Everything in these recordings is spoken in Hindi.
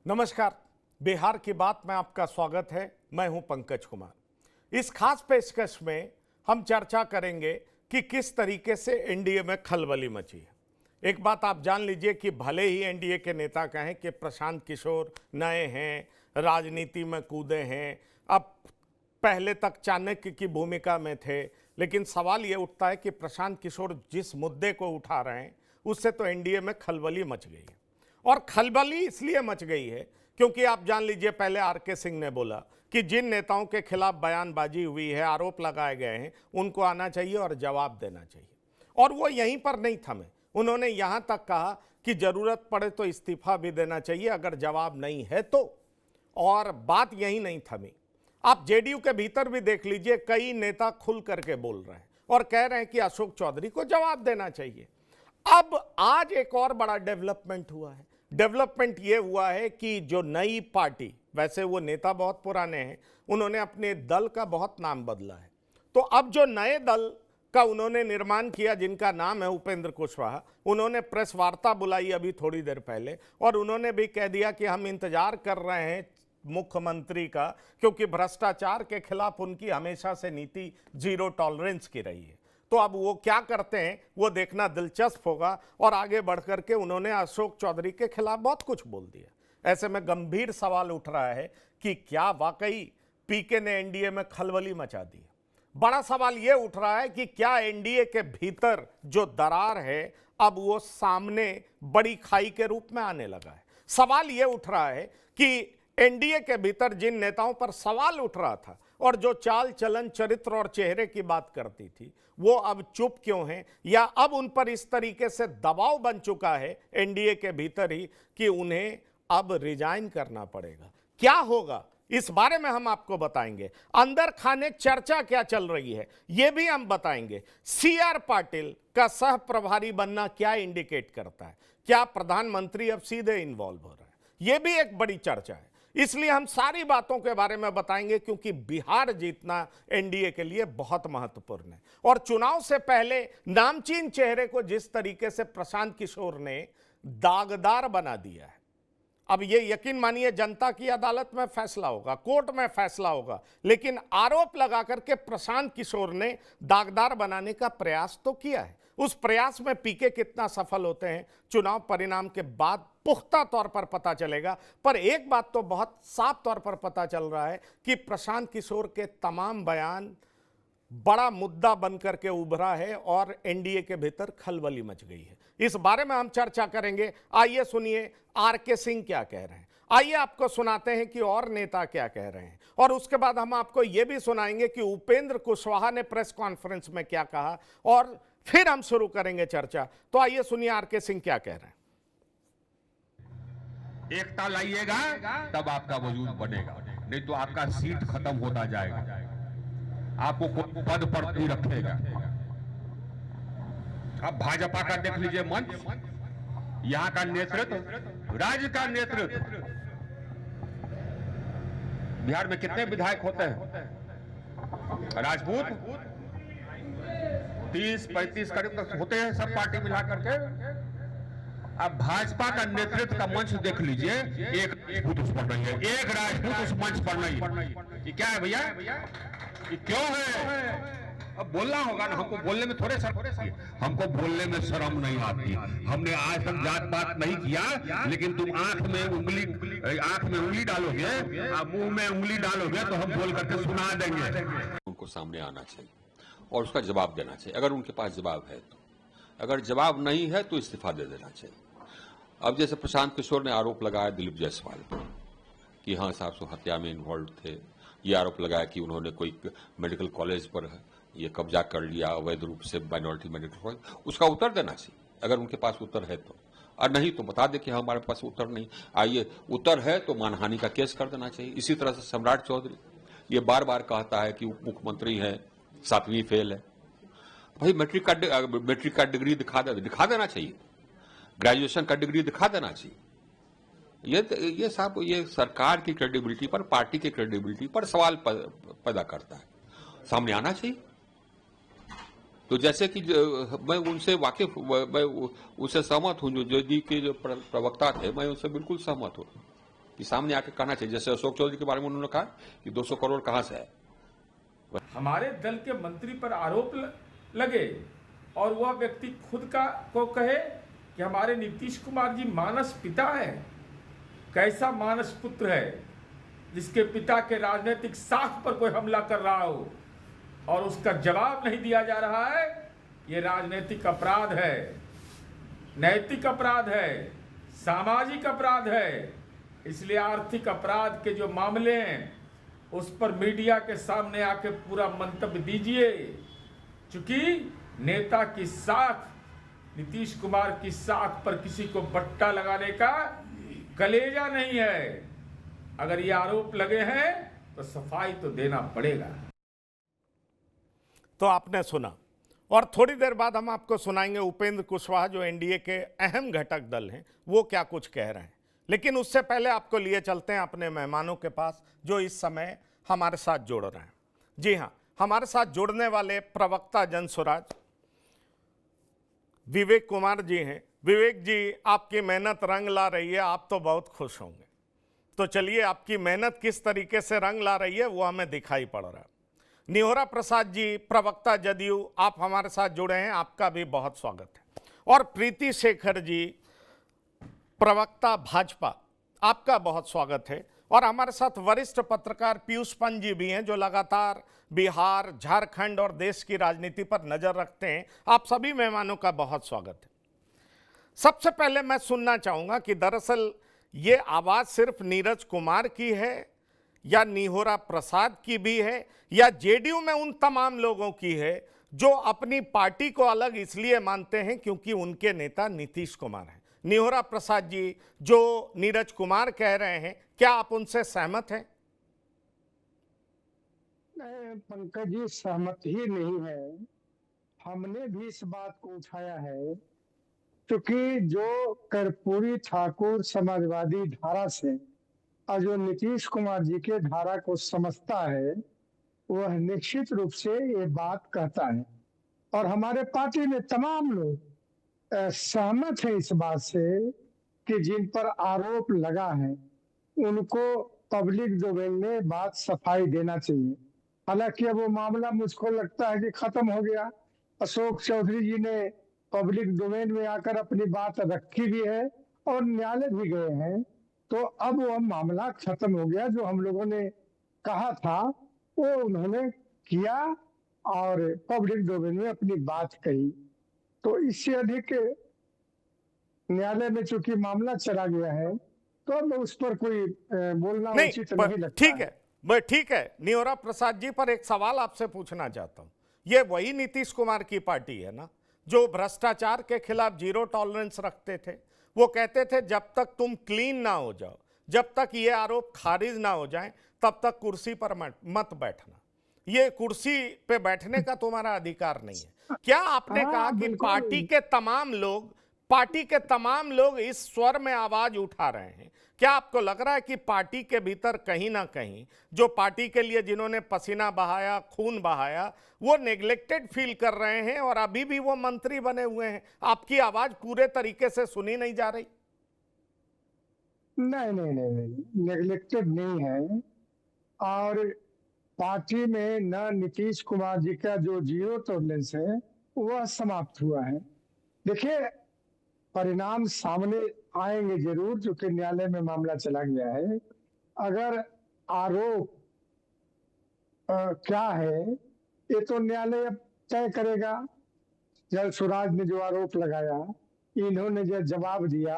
नमस्कार। बिहार की बात में आपका स्वागत है। मैं हूं पंकज कुमार। इस खास पेशकश में हम चर्चा करेंगे कि किस तरीके से एनडीए में खलबली मची है। एक बात आप जान लीजिए कि भले ही एनडीए के नेता कहें कि प्रशांत किशोर नए हैं, राजनीति में कूदे हैं, अब पहले तक चाणक्य की भूमिका में थे, लेकिन सवाल ये उठता है कि प्रशांत किशोर जिस मुद्दे को उठा रहे हैं उससे तो एनडीए में खलबली मच गई है। और खलबली इसलिए मच गई है क्योंकि आप जान लीजिए, पहले आरके सिंह ने बोला कि जिन नेताओं के खिलाफ बयानबाजी हुई है, आरोप लगाए गए हैं, उनको आना चाहिए और जवाब देना चाहिए। और वो यहीं पर नहीं थमे, उन्होंने यहां तक कहा कि जरूरत पड़े तो इस्तीफा भी देना चाहिए अगर जवाब नहीं है तो। और बात यहीं नहीं थमी, आप जेडीयू के भीतर भी देख लीजिए, कई नेता खुल करके बोल रहे हैं और कह रहे हैं कि अशोक चौधरी को जवाब देना चाहिए। अब आज एक और बड़ा डेवलपमेंट हुआ है। डेवलपमेंट ये हुआ है कि जो नई पार्टी, वैसे वो नेता बहुत पुराने हैं, उन्होंने अपने दल का बहुत नाम बदला है। तो अब जो नए दल का उन्होंने निर्माण किया, जिनका नाम है उपेंद्र कुशवाहा, उन्होंने प्रेस वार्ता बुलाई अभी थोड़ी देर पहले और उन्होंने भी कह दिया कि हम इंतजार कर रहे हैं मुख्यमंत्री का, क्योंकि भ्रष्टाचार के खिलाफ उनकी हमेशा से नीति जीरो टॉलरेंस की रही है। तो अब वो क्या करते हैं वो देखना दिलचस्प होगा। और आगे बढ़कर के उन्होंने अशोक चौधरी के खिलाफ बहुत कुछ बोल दिया। ऐसे में गंभीर सवाल उठ रहा है कि क्या वाकई पीके ने एनडीए में खलबली मचा दी है। बड़ा सवाल ये उठ रहा है कि क्या एनडीए के भीतर जो दरार है अब वो सामने बड़ी खाई के रूप में आने लगा है। सवाल ये उठ रहा है कि एनडीए के भीतर जिन नेताओं पर सवाल उठ रहा था और जो चाल चलन, चरित्र और चेहरे की बात करती थी, वो अब चुप क्यों हैं, या अब उन पर इस तरीके से दबाव बन चुका है एनडीए के भीतर ही कि उन्हें अब रिजाइन करना पड़ेगा। क्या होगा इस बारे में हम आपको बताएंगे। अंदर खाने चर्चा क्या चल रही है ये भी हम बताएंगे। सीआर पाटिल का सह प्रभारी बनना क्या इंडिकेट करता है, क्या प्रधानमंत्री अब सीधे इन्वॉल्व हो रहा है, ये भी एक बड़ी चर्चा है। इसलिए हम सारी बातों के बारे में बताएंगे, क्योंकि बिहार जीतना एनडीए के लिए बहुत महत्वपूर्ण है। और चुनाव से पहले नामचीन चेहरे को जिस तरीके से प्रशांत किशोर ने दागदार बना दिया है, अब ये यकीन मानिए जनता की अदालत में फैसला होगा, कोर्ट में फैसला होगा, लेकिन आरोप लगा करके प्रशांत किशोर ने दागदार बनाने का प्रयास तो किया है। उस प्रयास में पीके कितना सफल होते हैं चुनाव परिणाम के बाद पुख्ता तौर पर पता चलेगा। पर एक बात तो बहुत साफ तौर पर पता चल रहा है कि प्रशांत किशोर के तमाम बयान बड़ा मुद्दा बनकर के उभरा है और एनडीए के भीतर खलबली मच गई है। इस बारे में हम चर्चा करेंगे। आइए सुनिए आरके सिंह क्या कह रहे हैं, आइए आपको सुनाते हैं कि और नेता क्या कह रहे हैं, और उसके बाद हम आपको यह भी सुनाएंगे कि उपेंद्र कुशवाहा ने प्रेस कॉन्फ्रेंस में क्या कहा, और फिर हम शुरू करेंगे चर्चा। तो आइए सुनिए आरके सिंह क्या कह रहे हैं। एकता लाइएगा तब आपका वजूद बनेगा, नहीं तो आपका सीट खत्म होता जाएगा, आपको कोई पद पर नहीं रखेगा। अब भाजपा का देख लीजिए मंच, यहां का नेतृत्व, राज्य का नेतृत्व। बिहार में कितने विधायक होते हैं? राजपूत 30-35 करीब तक होते हैं, सब पार्टी मिला करके। अब भाजपा का नेतृत्व का मंच देख लीजिए, एक राजपूत उस पर नहीं है, एक राजपूत उस मंच पर नहीं है। ये क्या है भैया, ये क्यों है? अब बोलना होगा ना, हमको बोलने में थोड़े शर्म, हमको बोलने में शर्म नहीं आती। हमने आज तक जात पात नहीं किया, लेकिन तुम आंख में उंगली डालोगे, मुंह में उंगली डालोगे तो हम बोल करके सुना देंगे। उनको सामने आना चाहिए और उसका जवाब देना चाहिए, अगर उनके पास जवाब है तो। अगर जवाब नहीं है तो इस्तीफा दे देना चाहिए। अब जैसे प्रशांत किशोर ने आरोप लगाया दिलीप जायसवाल पर कि हाँ साहब सो हत्या में इन्वॉल्व थे, ये आरोप लगाया कि उन्होंने कोई मेडिकल कॉलेज पर ये कब्जा कर लिया अवैध रूप से, माइनॉरिटी मेडिकल कॉलेज, उसका उत्तर देना चाहिए अगर उनके पास उत्तर है तो। और नहीं तो बता दे कि हमारे पास उत्तर नहीं। आइए, उत्तर है तो मानहानि का केस कर देना चाहिए। इसी तरह से सम्राट चौधरी ये बार बार कहता है कि उप मुख्यमंत्री है, 7वीं फेल है। भाई मैट्रिक का डिग्री दिखा देना चाहिए, ग्रेजुएशन का डिग्री दिखा देना चाहिए। ये साहब ये सरकार की क्रेडिबिलिटी पर, पार्टी की क्रेडिबिलिटी पर सवाल पैदा करता है, सामने आना चाहिए। तो जैसे कि मैं उनसे वाकिफ, मैं उससे सहमत हूं, जो जेडी के जो प्रवक्ता थे, मैं उनसे बिल्कुल सहमत हूं। कि सामने आके कहना चाहिए, जैसे अशोक चौधरी के बारे में उन्होंने कहा कि 200 करोड़ कहां से है। हमारे दल के मंत्री पर आरोप लगे और वह व्यक्ति खुद को कहे कि हमारे नीतीश कुमार जी मानस पिता है। कैसा मानस पुत्र है जिसके पिता के राजनीतिक साख पर कोई हमला कर रहा हो और उसका जवाब नहीं दिया जा रहा है? ये राजनीतिक अपराध है, नैतिक अपराध है, सामाजिक अपराध है। इसलिए आर्थिक अपराध के जो मामले हैं उस पर मीडिया के सामने आके पूरा मंतव्य दीजिए। चूंकि नेता की साख, नीतीश कुमार की साख पर किसी को बट्टा लगाने का कलेजा नहीं है। अगर ये आरोप लगे हैं तो सफाई तो देना पड़ेगा। तो आपने सुना, और थोड़ी देर बाद हम आपको सुनाएंगे उपेंद्र कुशवाहा जो एनडीए के अहम घटक दल हैं वो क्या कुछ कह रहे हैं। लेकिन उससे पहले आपको लिए चलते हैं अपने मेहमानों के पास जो इस समय हमारे साथ जुड़ रहे हैं। जी हाँ, हमारे साथ जुड़ने वाले प्रवक्ता जनसुराज विवेक कुमार जी हैं। विवेक जी, आपकी मेहनत रंग ला रही है, आप तो बहुत खुश होंगे। तो चलिए, आपकी मेहनत किस तरीके से रंग ला रही है वो हमें दिखाई पड़ रहा है। निहोरा प्रसाद जी, प्रवक्ता जदयू, आप हमारे साथ जुड़े हैं, आपका भी बहुत स्वागत है। और प्रीति शेखर जी, प्रवक्ता भाजपा, आपका बहुत स्वागत है। और हमारे साथ वरिष्ठ पत्रकार पीयूष पंत जी भी हैं जो लगातार बिहार, झारखंड और देश की राजनीति पर नजर रखते हैं। आप सभी मेहमानों का बहुत स्वागत है। सबसे पहले मैं सुनना चाहूंगा कि दरअसल ये आवाज सिर्फ नीरज कुमार की है या निहोरा प्रसाद की भी है या जेडीयू में उन तमाम लोगों की है जो अपनी पार्टी को अलग इसलिए मानते हैं क्योंकि उनके नेता नीतीश कुमार हैं। निहोरा प्रसाद जी, जो नीरज कुमार कह रहे हैं, क्या आप उनसे सहमत हैं? नहीं पंकज जी, सहमत ही नहीं है। हमने भी इस बात को उठाया है क्योंकि जो कर्पूरी ठाकुर समाजवादी धारा से और जो नीतीश कुमार जी के धारा को समझता है वह निश्चित रूप से ये बात कहता है। और हमारे पार्टी में तमाम लोग सहमत है इस बात से कि जिन पर आरोप लगा है उनको पब्लिक डोमेन में बात सफाई देना चाहिए। हालांकि अब वो मामला मुझको लगता है कि खत्म हो गया। अशोक चौधरी जी ने पब्लिक डोमेन में आकर अपनी बात रखी भी है और न्यायालय भी गए हैं, तो अब वह मामला खत्म हो गया। जो हम लोगों ने कहा था वो उन्होंने किया और पब्लिक डोमेन में अपनी बात कही। तो इससे अधिक न्यायालय में चूंकि मामला चला गया है तो अब उस पर कोई बोलना उचित नहीं लगता। ठीक है। निहोरा प्रसाद जी, पर एक सवाल आपसे पूछना चाहता हूं। ये वही नीतीश कुमार की पार्टी है ना जो भ्रष्टाचार के खिलाफ जीरो टॉलरेंस रखते थे? वो कहते थे जब तक तुम क्लीन ना हो जाओ, जब तक ये आरोप खारिज ना हो जाए, तब तक कुर्सी पर मत बैठना। ये कुर्सी पे बैठने का तुम्हारा अधिकार नहीं है। क्या आपने कहा कि पार्टी के तमाम लोग इस स्वर में आवाज उठा रहे हैं? क्या आपको लग रहा है कि पार्टी के भीतर कहीं ना कहीं जो पार्टी के लिए जिन्होंने पसीना बहाया, खून बहाया, वो नेग्लेक्टेड फील कर रहे हैं और अभी भी वो मंत्री बने हुए हैं? आपकी आवाज पूरे तरीके से सुनी नहीं जा रही? नहीं, नेग्लेक्टेड नहीं है। और पार्टी में न नीतीश कुमार जी का जो जीरो टॉलरेंस है वह समाप्त हुआ है। देखिए, परिणाम सामने आएंगे जरूर, क्योंकि न्यायालय में मामला चला गया है। अगर आरोप क्या है ये तो न्यायालय अब तय करेगा। जनसुराज ने जो आरोप लगाया, इन्होंने जो जवाब दिया,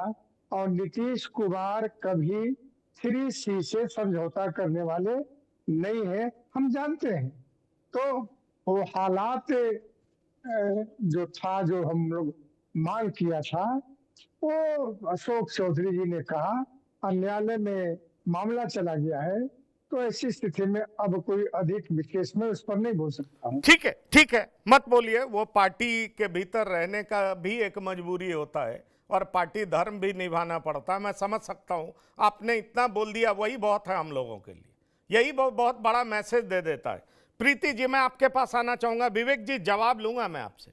और नीतीश कुमार कभी 3C से समझौता करने वाले नहीं है, हम जानते हैं। तो वो हालात जो था, जो हम लोग मांग किया था, वो अशोक चौधरी जी ने कहा और न्यायालय में मामला चला गया है, तो ऐसी स्थिति में अब कोई अधिक विशेष में उस पर नहीं बोल सकता हूँ। ठीक है, मत बोलिए। वो पार्टी के भीतर रहने का भी एक मजबूरी होता है और पार्टी धर्म भी निभाना पड़ता है। मैं समझ सकता हूँ, आपने इतना बोल दिया वही बहुत है हम लोगों के लिए। यही बहुत बड़ा मैसेज दे देता है। प्रीति जी, मैं आपके पास आना चाहूंगा। विवेक जी, जवाब लूंगा मैं आपसे।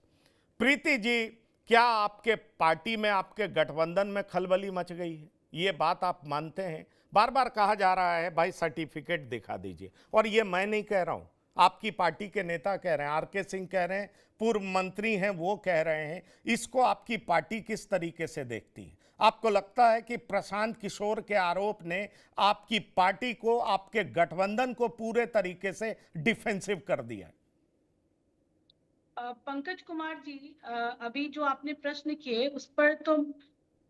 प्रीति जी, क्या आपके पार्टी में, आपके गठबंधन में खलबली मच गई है? ये बात आप मानते हैं? बार बार कहा जा रहा है भाई सर्टिफिकेट दिखा दीजिए, और ये मैं नहीं कह रहा हूं, आपकी पार्टी के नेता कह रहे हैं, आरके सिंह कह रहे हैं, पूर्व मंत्री हैं वो कह रहे हैं। इसको आपकी पार्टी किस तरीके से देखती है? आपको लगता है कि प्रशांत किशोर के आरोप ने आपकी पार्टी को, आपके गठबंधन को पूरे तरीके से डिफेंसिव कर दिया है? पंकज कुमार जी, अभी जो आपने प्रश्न किए उस पर तो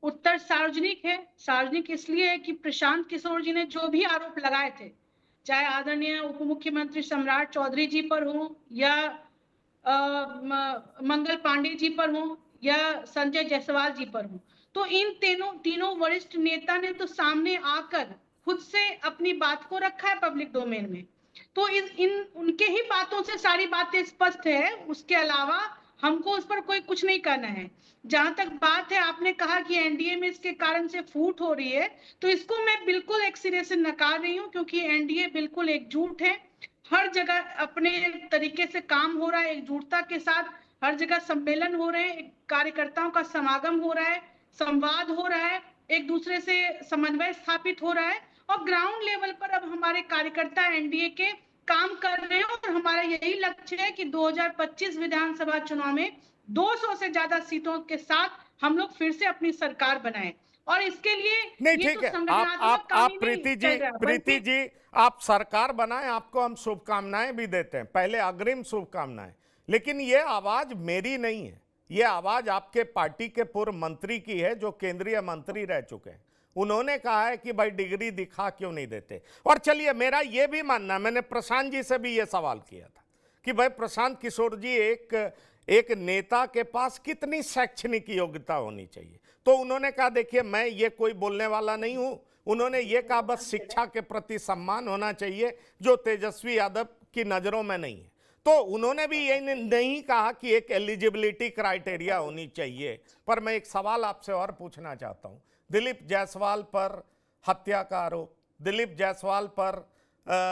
उत्तर सार्वजनिक है। सार्वजनिक इसलिए है कि प्रशांत किशोर जी ने जो भी आरोप लगाए थे, चाहे आदरणीय उप मुख्यमंत्री सम्राट चौधरी जी पर हो या मंगल पांडे जी पर हो या संजय जायसवाल जी पर हो, तो इन तीनों वरिष्ठ नेता ने तो सामने आकर खुद से अपनी बात को रखा है पब्लिक डोमेन में। तो उनके ही बातों से सारी बातें स्पष्ट है। उसके अलावा हमको उस पर कोई कुछ नहीं करना है। जहां तक बात है, आपने कहा कि एनडीए में इसके कारण से फूट हो रही है, तो इसको मैं बिल्कुल एक सिरे से नकार रही हूं, क्योंकि एनडीए बिल्कुल एकजुट है। हर जगह अपने तरीके से काम हो रहा है, एकजुटता के साथ हर जगह सम्मेलन हो रहे हैं, कार्यकर्ताओं का समागम हो रहा है, संवाद हो रहा है, एक दूसरे से समन्वय स्थापित हो रहा है, और ग्राउंड लेवल पर अब हमारे कार्यकर्ता एनडीए के काम कर रहे हैं। और हमारा यही लक्ष्य है कि 2025 विधानसभा चुनाव में 200 से ज्यादा सीटों के साथ हम लोग फिर से अपनी सरकार बनाएं। और इसके लिए नहीं, ये ठीक तो है, संगठनात्मक काम आप ही नहीं प्रीति जी, चल रहा, प्रीति बल्कि जी, आप सरकार बनाएं, आपको हम शुभकामनाएं भी देते हैं, पहले अग्रिम शुभकामनाएं। लेकिन ये आवाज मेरी नहीं है, ये आवाज आपके पार्टी के पूर्व मंत्री की है, जो केंद्रीय मंत्री रह चुके हैं। उन्होंने कहा है कि भाई डिग्री दिखा क्यों नहीं देते। और चलिए, मेरा यह भी मानना है, मैंने प्रशांत जी से भी यह सवाल किया था कि भाई प्रशांत किशोर जी, एक नेता के पास कितनी शैक्षणिक योग्यता होनी चाहिए? तो उन्होंने कहा देखिए, मैं ये कोई बोलने वाला नहीं हूं। उन्होंने ये कहा बस शिक्षा के प्रति सम्मान होना चाहिए, जो तेजस्वी यादव की नजरों में नहीं है। तो उन्होंने भी ये नहीं कहा कि एक एलिजिबिलिटी क्राइटेरिया होनी चाहिए। पर मैं एक सवाल आपसे और पूछना चाहता हूं। दिलीप जायसवाल पर हत्या का आरोप, दिलीप जायसवाल पर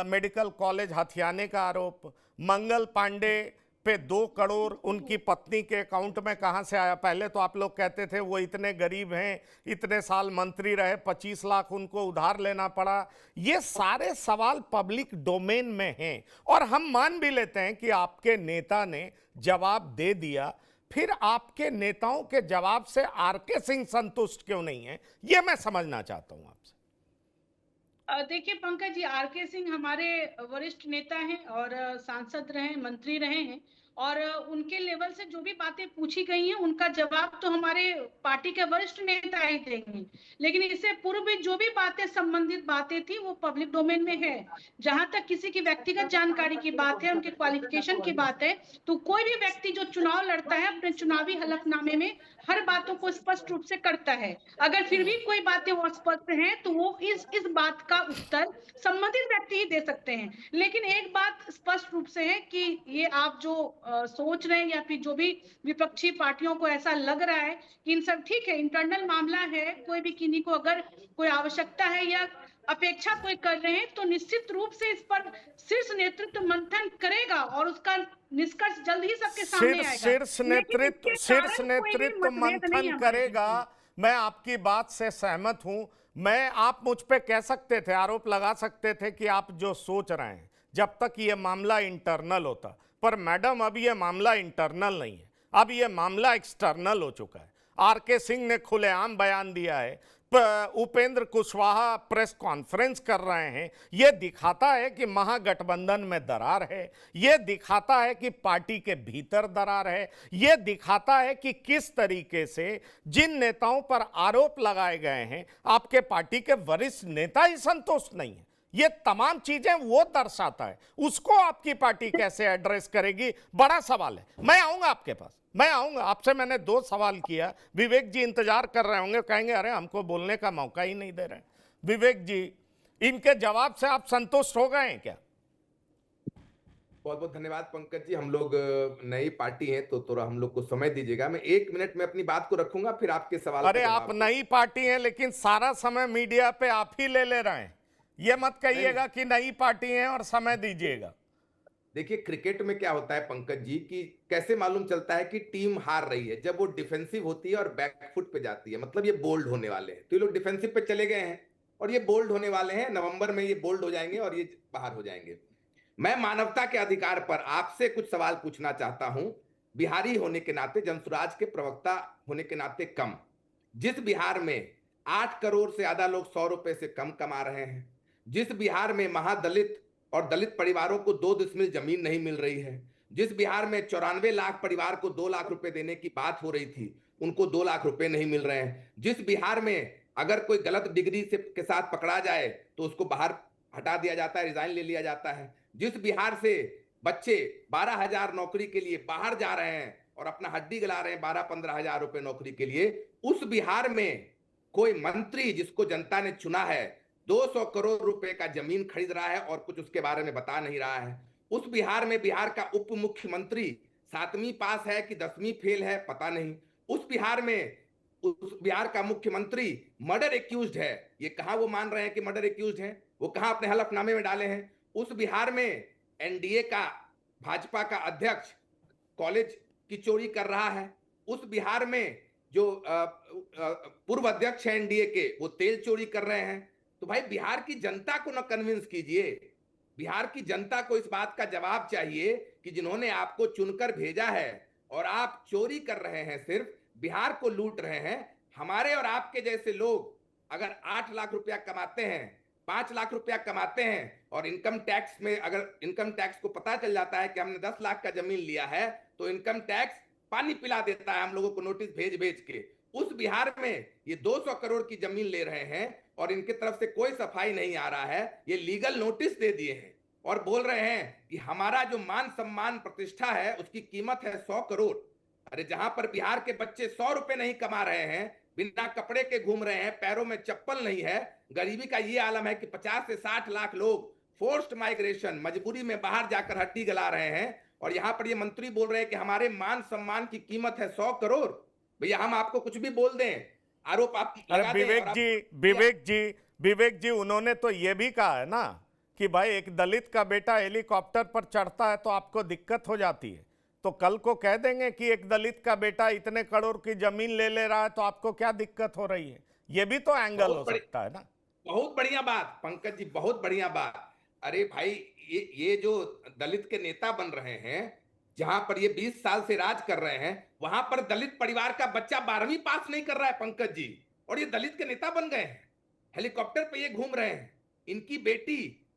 मेडिकल कॉलेज हथियाने का आरोप, मंगल पांडे पे 2 करोड़ उनकी पत्नी के अकाउंट में कहां से आया? पहले तो आप लोग कहते थे वो इतने गरीब हैं, इतने साल मंत्री रहे, 25 लाख उनको उधार लेना पड़ा। ये सारे सवाल पब्लिक डोमेन में हैं, और हम मान भी लेते हैं कि आपके नेता ने जवाब दे दिया। फिर आपके नेताओं के जवाब से आरके सिंह संतुष्ट क्यों नहीं है, ये मैं समझना चाहता हूं आपसे। देखिए पंकज जी, आरके सिंह हमारे वरिष्ठ नेता हैं और सांसद रहे, मंत्री रहे हैं, और उनके लेवल से जो भी बातें पूछी गई हैं उनका जवाब तो हमारे पार्टी के वरिष्ठ नेता ही देंगे। लेकिन इससे पूर्व भी जो भी बातें, संबंधित बातें थी, वो पब्लिक डोमेन में है। जहां तक किसी की व्यक्तिगत जानकारी की बात है, उनके क्वालिफिकेशन की बात है, तो कोई भी व्यक्ति जो चुनाव लड़ता है अपने चुनावी हलफनामे में हर बातों को स्पष्ट रूप से करता है। अगर फिर भी कोई बातें अस्पष्ट हैं तो वो इस बात का उत्तर संबंधित व्यक्ति ही दे सकते हैं। लेकिन एक बात स्पष्ट रूप से है कि ये आप जो सोच रहे हैं, या फिर जो भी विपक्षी पार्टियों को ऐसा लग रहा है कि इन सब, ठीक है, इंटरनल मामला है, कोई भी किन्हीं को अगर कोई आवश्यकता है या अपेक्षा कोई कर रहे हैं, तो निश्चित रूप से इस पर शीर्ष नेतृत्व मंथन करेगा और उसका निष्कर्ष जल्द ही सबके सामने आएगा। शीर्ष नेतृत्व मंथन करेगा। मैं आपकी बात से सहमत हूं। आप मुझ पे कह सकते थे, आरोप लगा सकते थे कि आप जो सोच रहे हैं, जब तक ये मामला इंटरनल होता। पर मैडम, अब ये मामला इंटरनल नहीं है, अब ये मामला एक्सटर्नल हो चुका है। आरके सिंह ने खुलेआम बयान दिया है, उपेंद्र कुशवाहा प्रेस कॉन्फ्रेंस कर रहे हैं। यह दिखाता है कि महागठबंधन में दरार है, यह दिखाता है कि पार्टी के भीतर दरार है, यह दिखाता है कि किस तरीके से जिन नेताओं पर आरोप लगाए गए हैं, आपके पार्टी के वरिष्ठ नेता ही संतुष्ट नहीं है। ये तमाम चीजें वो दर्शाता है। उसको आपकी पार्टी कैसे एड्रेस करेगी, बड़ा सवाल है। मैं आऊंगा आपके पास, मैं आऊंगा आपसे। मैंने 2 सवाल किया, विवेक जी इंतजार कर रहे होंगे, कहेंगे अरे हमको बोलने का मौका ही नहीं दे रहे। विवेक जी, इनके जवाब से आप संतुष्ट हो गए हैं क्या? बहुत बहुत धन्यवाद पंकज जी। हम लोग नई पार्टी हैं तो थोड़ा हम लोग को समय दीजिएगा। मैं 1 मिनट में अपनी बात को रखूंगा, फिर आपके सवाल। अरे आप नई पार्टी हैं, लेकिन सारा समय मीडिया पे आप ही ले रहे हैं। ये मत कहिएगा कि नई पार्टी है और समय दीजिएगा। देखिए, क्रिकेट में क्या होता है पंकज जी, कि कैसे मालूम चलता है कि टीम हार रही है? जब वो डिफेंसिव होती है और बैकफुट पे जाती है, मतलब ये बोल्ड होने वाले हैं। तो ये लोग डिफेंसिव पे चले गए हैं, और ये बोल्ड होने वाले हैं, नवंबर में ये बोल्ड हो जाएंगे और ये बाहर हो जाएंगे। मैं मानवता के अधिकार पर आपसे कुछ सवाल पूछना चाहता हूं, बिहारी होने के नाते, जनसुराज के प्रवक्ता होने के नाते कम। जिस बिहार में 8 करोड़ से ज्यादा लोग 100 रुपए से कम कमा रहे हैं, जिस बिहार में महादलित और दलित परिवारों को 2 डिसमिल जमीन नहीं मिल रही है, जिस बिहार में 94 लाख परिवार को 2 लाख रुपए देने की बात हो रही थी, उनको 2 लाख रुपए नहीं मिल रहे हैं, जिस बिहार में अगर कोई गलत डिग्री से के साथ पकड़ा जाए तो उसको बाहर हटा दिया जाता है, रिजाइन ले लिया जाता है, जिस बिहार से बच्चे 12,000 नौकरी के लिए बाहर जा रहे हैं और अपना हड्डी गला रहे हैं 12-15 हजार रुपए नौकरी के लिए, उस बिहार में कोई मंत्री जिसको जनता ने चुना है 200 करोड़ रुपए का जमीन खरीद रहा है और कुछ उसके बारे में बता नहीं रहा है। उस बिहार में बिहार का उप मुख्यमंत्री 7वीं पास है कि 10वीं फेल है पता नहीं। उस बिहार में उस बिहार का मुख्यमंत्री मर्डर एक्यूज्ड है, ये कहां वो मान रहे हैं कि मर्डर एक्यूज्ड है, वो कहां अपने हलफनामे में डाले हैं। उस बिहार में एनडीए का, भाजपा का अध्यक्ष कॉलेज की चोरी कर रहा है। उस बिहार में जो पूर्व अध्यक्ष है एनडीए के, वो तेल चोरी कर रहे हैं। तो भाई बिहार की जनता को न कन्विंस कीजिए, बिहार की जनता को इस बात का जवाब चाहिए कि जिन्होंने आपको चुनकर भेजा है और आप चोरी कर रहे हैं, सिर्फ बिहार को लूट रहे हैं। हमारे और आपके जैसे लोग अगर 8 लाख रुपया कमाते हैं, 5 लाख रुपया कमाते हैं और इनकम टैक्स में, अगर इनकम टैक्स को पता चल जाता है कि हमने 10 लाख का जमीन लिया है, तो इनकम टैक्स पानी पिला देता है हम लोगों को नोटिस भेज भेज के। उस बिहार में ये 200 करोड़ की जमीन ले रहे हैं और इनकी तरफ से कोई सफाई नहीं आ रहा है। ये लीगल नोटिस दे दिए हैं और बोल रहे हैं कि हमारा जो मान सम्मान प्रतिष्ठा है उसकी कीमत है 100 करोड़। अरे जहां पर बिहार के बच्चे 100 रुपए नहीं कमा रहे हैं, बिना कपड़े के घूम रहे हैं, पैरों में चप्पल नहीं है, गरीबी का ये आलम है कि 50 से 60 लाख लोग फोर्स्ड माइग्रेशन, मजबूरी में बाहर जाकर हड्डी गला रहे हैं, और यहाँ पर ये मंत्री बोल रहे हैं कि हमारे मान सम्मान की कीमत है 100 करोड़। भैया हम आपको कुछ भी बोल दें, आरोप आप लगा दें। विवेक जी उन्होंने तो ये भी कहा है ना कि भाई एक दलित का बेटा हेलीकॉप्टर पर चढ़ता है तो आपको दिक्कत हो जाती है, तो कल को कह देंगे कि एक दलित का बेटा इतने करोड़ की जमीन ले रहा है तो आपको क्या दिक्कत हो रही है। ये भी तो एंगल हो सकता है ना। बहुत बढ़िया बात पंकज जी, बहुत बढ़िया बात। अरे भाई ये जो दलित के नेता बन रहे हैं, जहां पर ये 20 साल से राज कर रहे हैं, वहां पर दलित परिवार का बच्चा 12वीं पास नहीं कर रहा है पंकज जी, और ये दलित के नेता बन गए हैं, हेलीकॉप्टर पे ये घूम रहे हैं। इनकी बेटी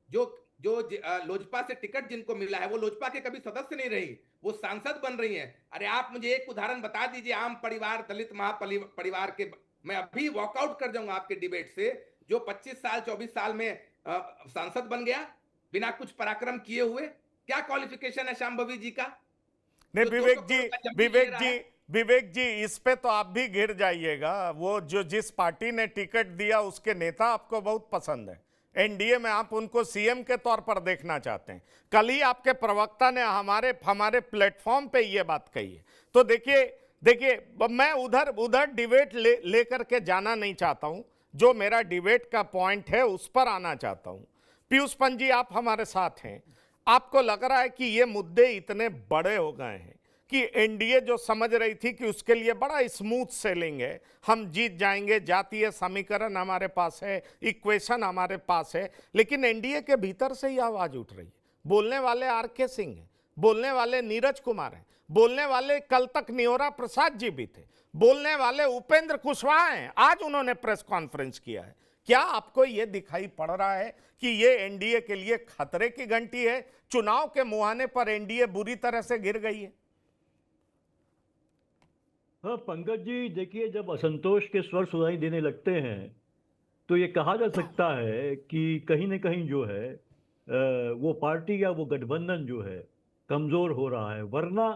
जो लोजपा से टिकट जिनको मिला है, वो लोजपा के कभी सदस्य नहीं रही, वो सांसद बन रही हैं। अरे आप मुझे एक उदाहरण बता दीजिए, आम परिवार, दलित महापरिवार के, मैं अभी वॉकआउट कर जाऊंगा आपके डिबेट से, जो 25 साल 24 साल में सांसद बन गया बिना कुछ पराक्रम किए हुए। क्या क्वालिफिकेशन है शांभवी जी का? नहीं विवेक जी इस पे तो आप भी गिर जाइएगा। वो जो जिस पार्टी ने टिकट दिया उसके नेता आपको बहुत पसंद है, एनडीए में आप उनको सीएम के तौर पर देखना चाहते हैं। कल ही आपके प्रवक्ता ने हमारे प्लेटफॉर्म पे ये बात कही है। तो देखिए मैं उधर डिबेट लेकर के जाना नहीं चाहता हूं, जो मेरा डिबेट का पॉइंट है उस पर आना चाहता हूं। पीयूष पंत जी आप हमारे साथ हैं, आपको लग रहा है कि ये मुद्दे इतने बड़े हो गए हैं कि एनडीए जो समझ रही थी कि उसके लिए बड़ा स्मूथ सेलिंग है, हम जीत जाएंगे, जातीय समीकरण हमारे पास है, इक्वेशन हमारे पास है, लेकिन एनडीए के भीतर से ही आवाज उठ रही है। बोलने वाले आरके सिंह हैं, बोलने वाले नीरज कुमार हैं, बोलने वाले कल तक नियोरा प्रसाद जी भी थे, बोलने वाले उपेंद्र कुशवाहा हैं, आज उन्होंने प्रेस कॉन्फ्रेंस किया है। क्या आपको यह दिखाई पड़ रहा है कि ये एनडीए के लिए खतरे की घंटी है? चुनाव के मुहाने पर एनडीए बुरी तरह से गिर गई है। हाँ पंकज जी, देखिए जब असंतोष के स्वर सुनाई देने लगते हैं तो ये कहा जा सकता है कि कहीं न कहीं जो है वो पार्टी या वो गठबंधन जो है कमज़ोर हो रहा है, वरना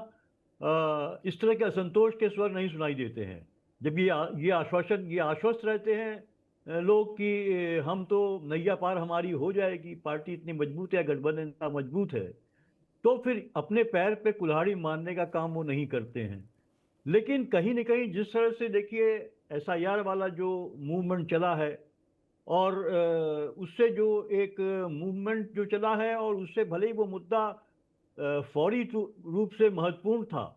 इस तरह के असंतोष के स्वर नहीं सुनाई देते हैं। जब ये आश्वस्त रहते हैं लोग कि हम तो नैया पार हमारी हो जाएगी, पार्टी इतनी मजबूत है, गठबंधन इतना मजबूत है, तो फिर अपने पैर पे कुल्हाड़ी मारने का काम वो नहीं करते हैं। लेकिन कहीं न कहीं जिस तरह से देखिए एसआईआर वाला जो मूवमेंट चला है और उससे जो एक मूवमेंट जो चला है, और उससे भले ही वो मुद्दा फौरी रूप से महत्वपूर्ण था,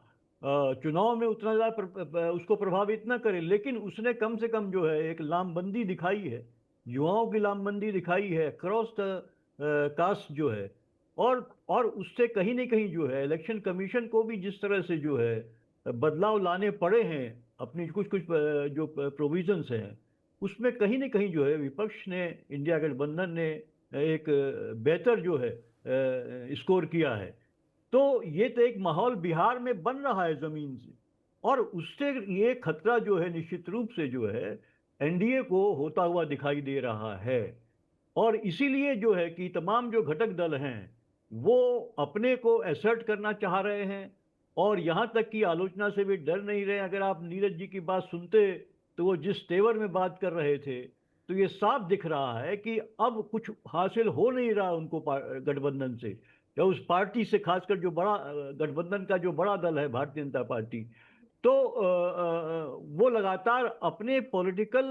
चुनाव में उतना ज़्यादा उसको प्रभावित न करे, लेकिन उसने कम से कम जो है एक लामबंदी दिखाई है युवाओं की लामबंदी दिखाई है क्रॉस द कास्ट जो है, और उससे कहीं ना कहीं जो है इलेक्शन कमीशन को भी जिस तरह से जो है बदलाव लाने पड़े हैं अपनी कुछ कुछ जो प्रोविजंस हैं, उसमें कहीं ना कहीं जो है विपक्ष ने, इंडिया गठबंधन ने एक बेहतर जो है स्कोर किया है। तो ये तो एक माहौल बिहार में बन रहा है जमीन से, और उससे ये खतरा जो है निश्चित रूप से जो है एनडीए को होता हुआ दिखाई दे रहा है। और इसीलिए जो है कि तमाम जो घटक दल हैं वो अपने को असर्ट करना चाह रहे हैं, और यहाँ तक कि आलोचना से भी डर नहीं रहे। अगर आप नीरज जी की बात सुनते तो वो जिस तेवर में बात कर रहे थे, तो ये साफ दिख रहा है कि अब कुछ हासिल हो नहीं रहा उनको गठबंधन से, या उस पार्टी से, खासकर जो बड़ा गठबंधन का जो बड़ा दल है भारतीय जनता पार्टी। तो वो लगातार अपने पॉलिटिकल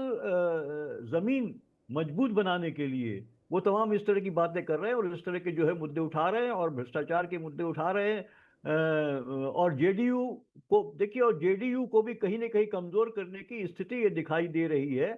जमीन मजबूत बनाने के लिए वो तमाम इस तरह की बातें कर रहे हैं, और इस तरह के जो है मुद्दे उठा रहे हैं, और भ्रष्टाचार के मुद्दे उठा रहे हैं। और जेडीयू को देखिए, और जेडीयू को भी कहीं ना कहीं कमजोर करने की स्थिति ये दिखाई दे रही है।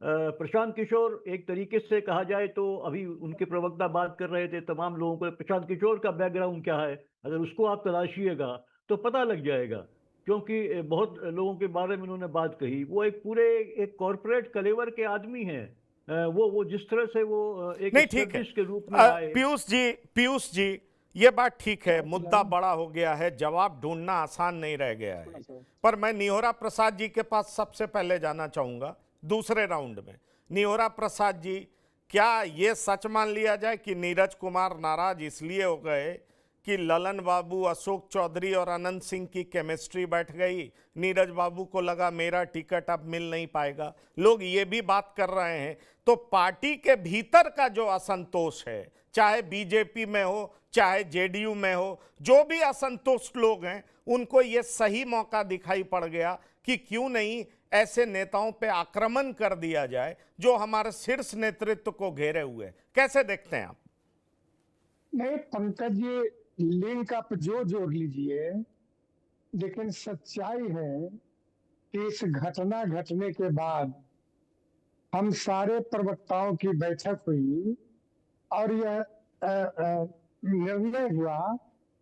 प्रशांत किशोर, एक तरीके से कहा जाए तो अभी उनके प्रवक्ता बात कर रहे थे, तमाम लोगों को प्रशांत किशोर का बैकग्राउंड क्या है अगर उसको आप तलाशिएगा तो पता लग जाएगा, क्योंकि बहुत लोगों के बारे में उन्होंने बात कही। वो एक पूरे एक कॉर्पोरेट कलेवर के आदमी हैं। वो जिस तरह से वो एक नहीं, ठीक है। स्टैब्लिश के रूप में आए। पीयूष जी, ये बात ठीक है, मुद्दा बड़ा हो गया है, जवाब ढूंढना आसान नहीं रह गया है। पर मैं निहोरा प्रसाद जी के पास सबसे पहले जाना चाहूंगा दूसरे राउंड में। निहोरा प्रसाद जी, क्या ये सच मान लिया जाए कि नीरज कुमार नाराज इसलिए हो गए कि ललन बाबू, अशोक चौधरी और अनंत सिंह की केमिस्ट्री बैठ गई? नीरज बाबू को लगा मेरा टिकट अब मिल नहीं पाएगा, लोग ये भी बात कर रहे हैं। तो पार्टी के भीतर का जो असंतोष है, चाहे बीजेपी में हो चाहे जेडीयू में हो, जो भी असंतुष्ट लोग हैं उनको ये सही मौका दिखाई पड़ गया कि क्यों नहीं ऐसे नेताओं पे आक्रमण कर दिया जाए जो हमारे शीर्ष नेतृत्व को घेरे हुए। कैसे देखते हैं आप? नहीं पंकज जी, लिंक आप जो जोड़ लीजिए, लेकिन सच्चाई है कि इस घटना घटने के बाद हम सारे प्रवक्ताओं की बैठक हुई और यह निर्णय हुआ,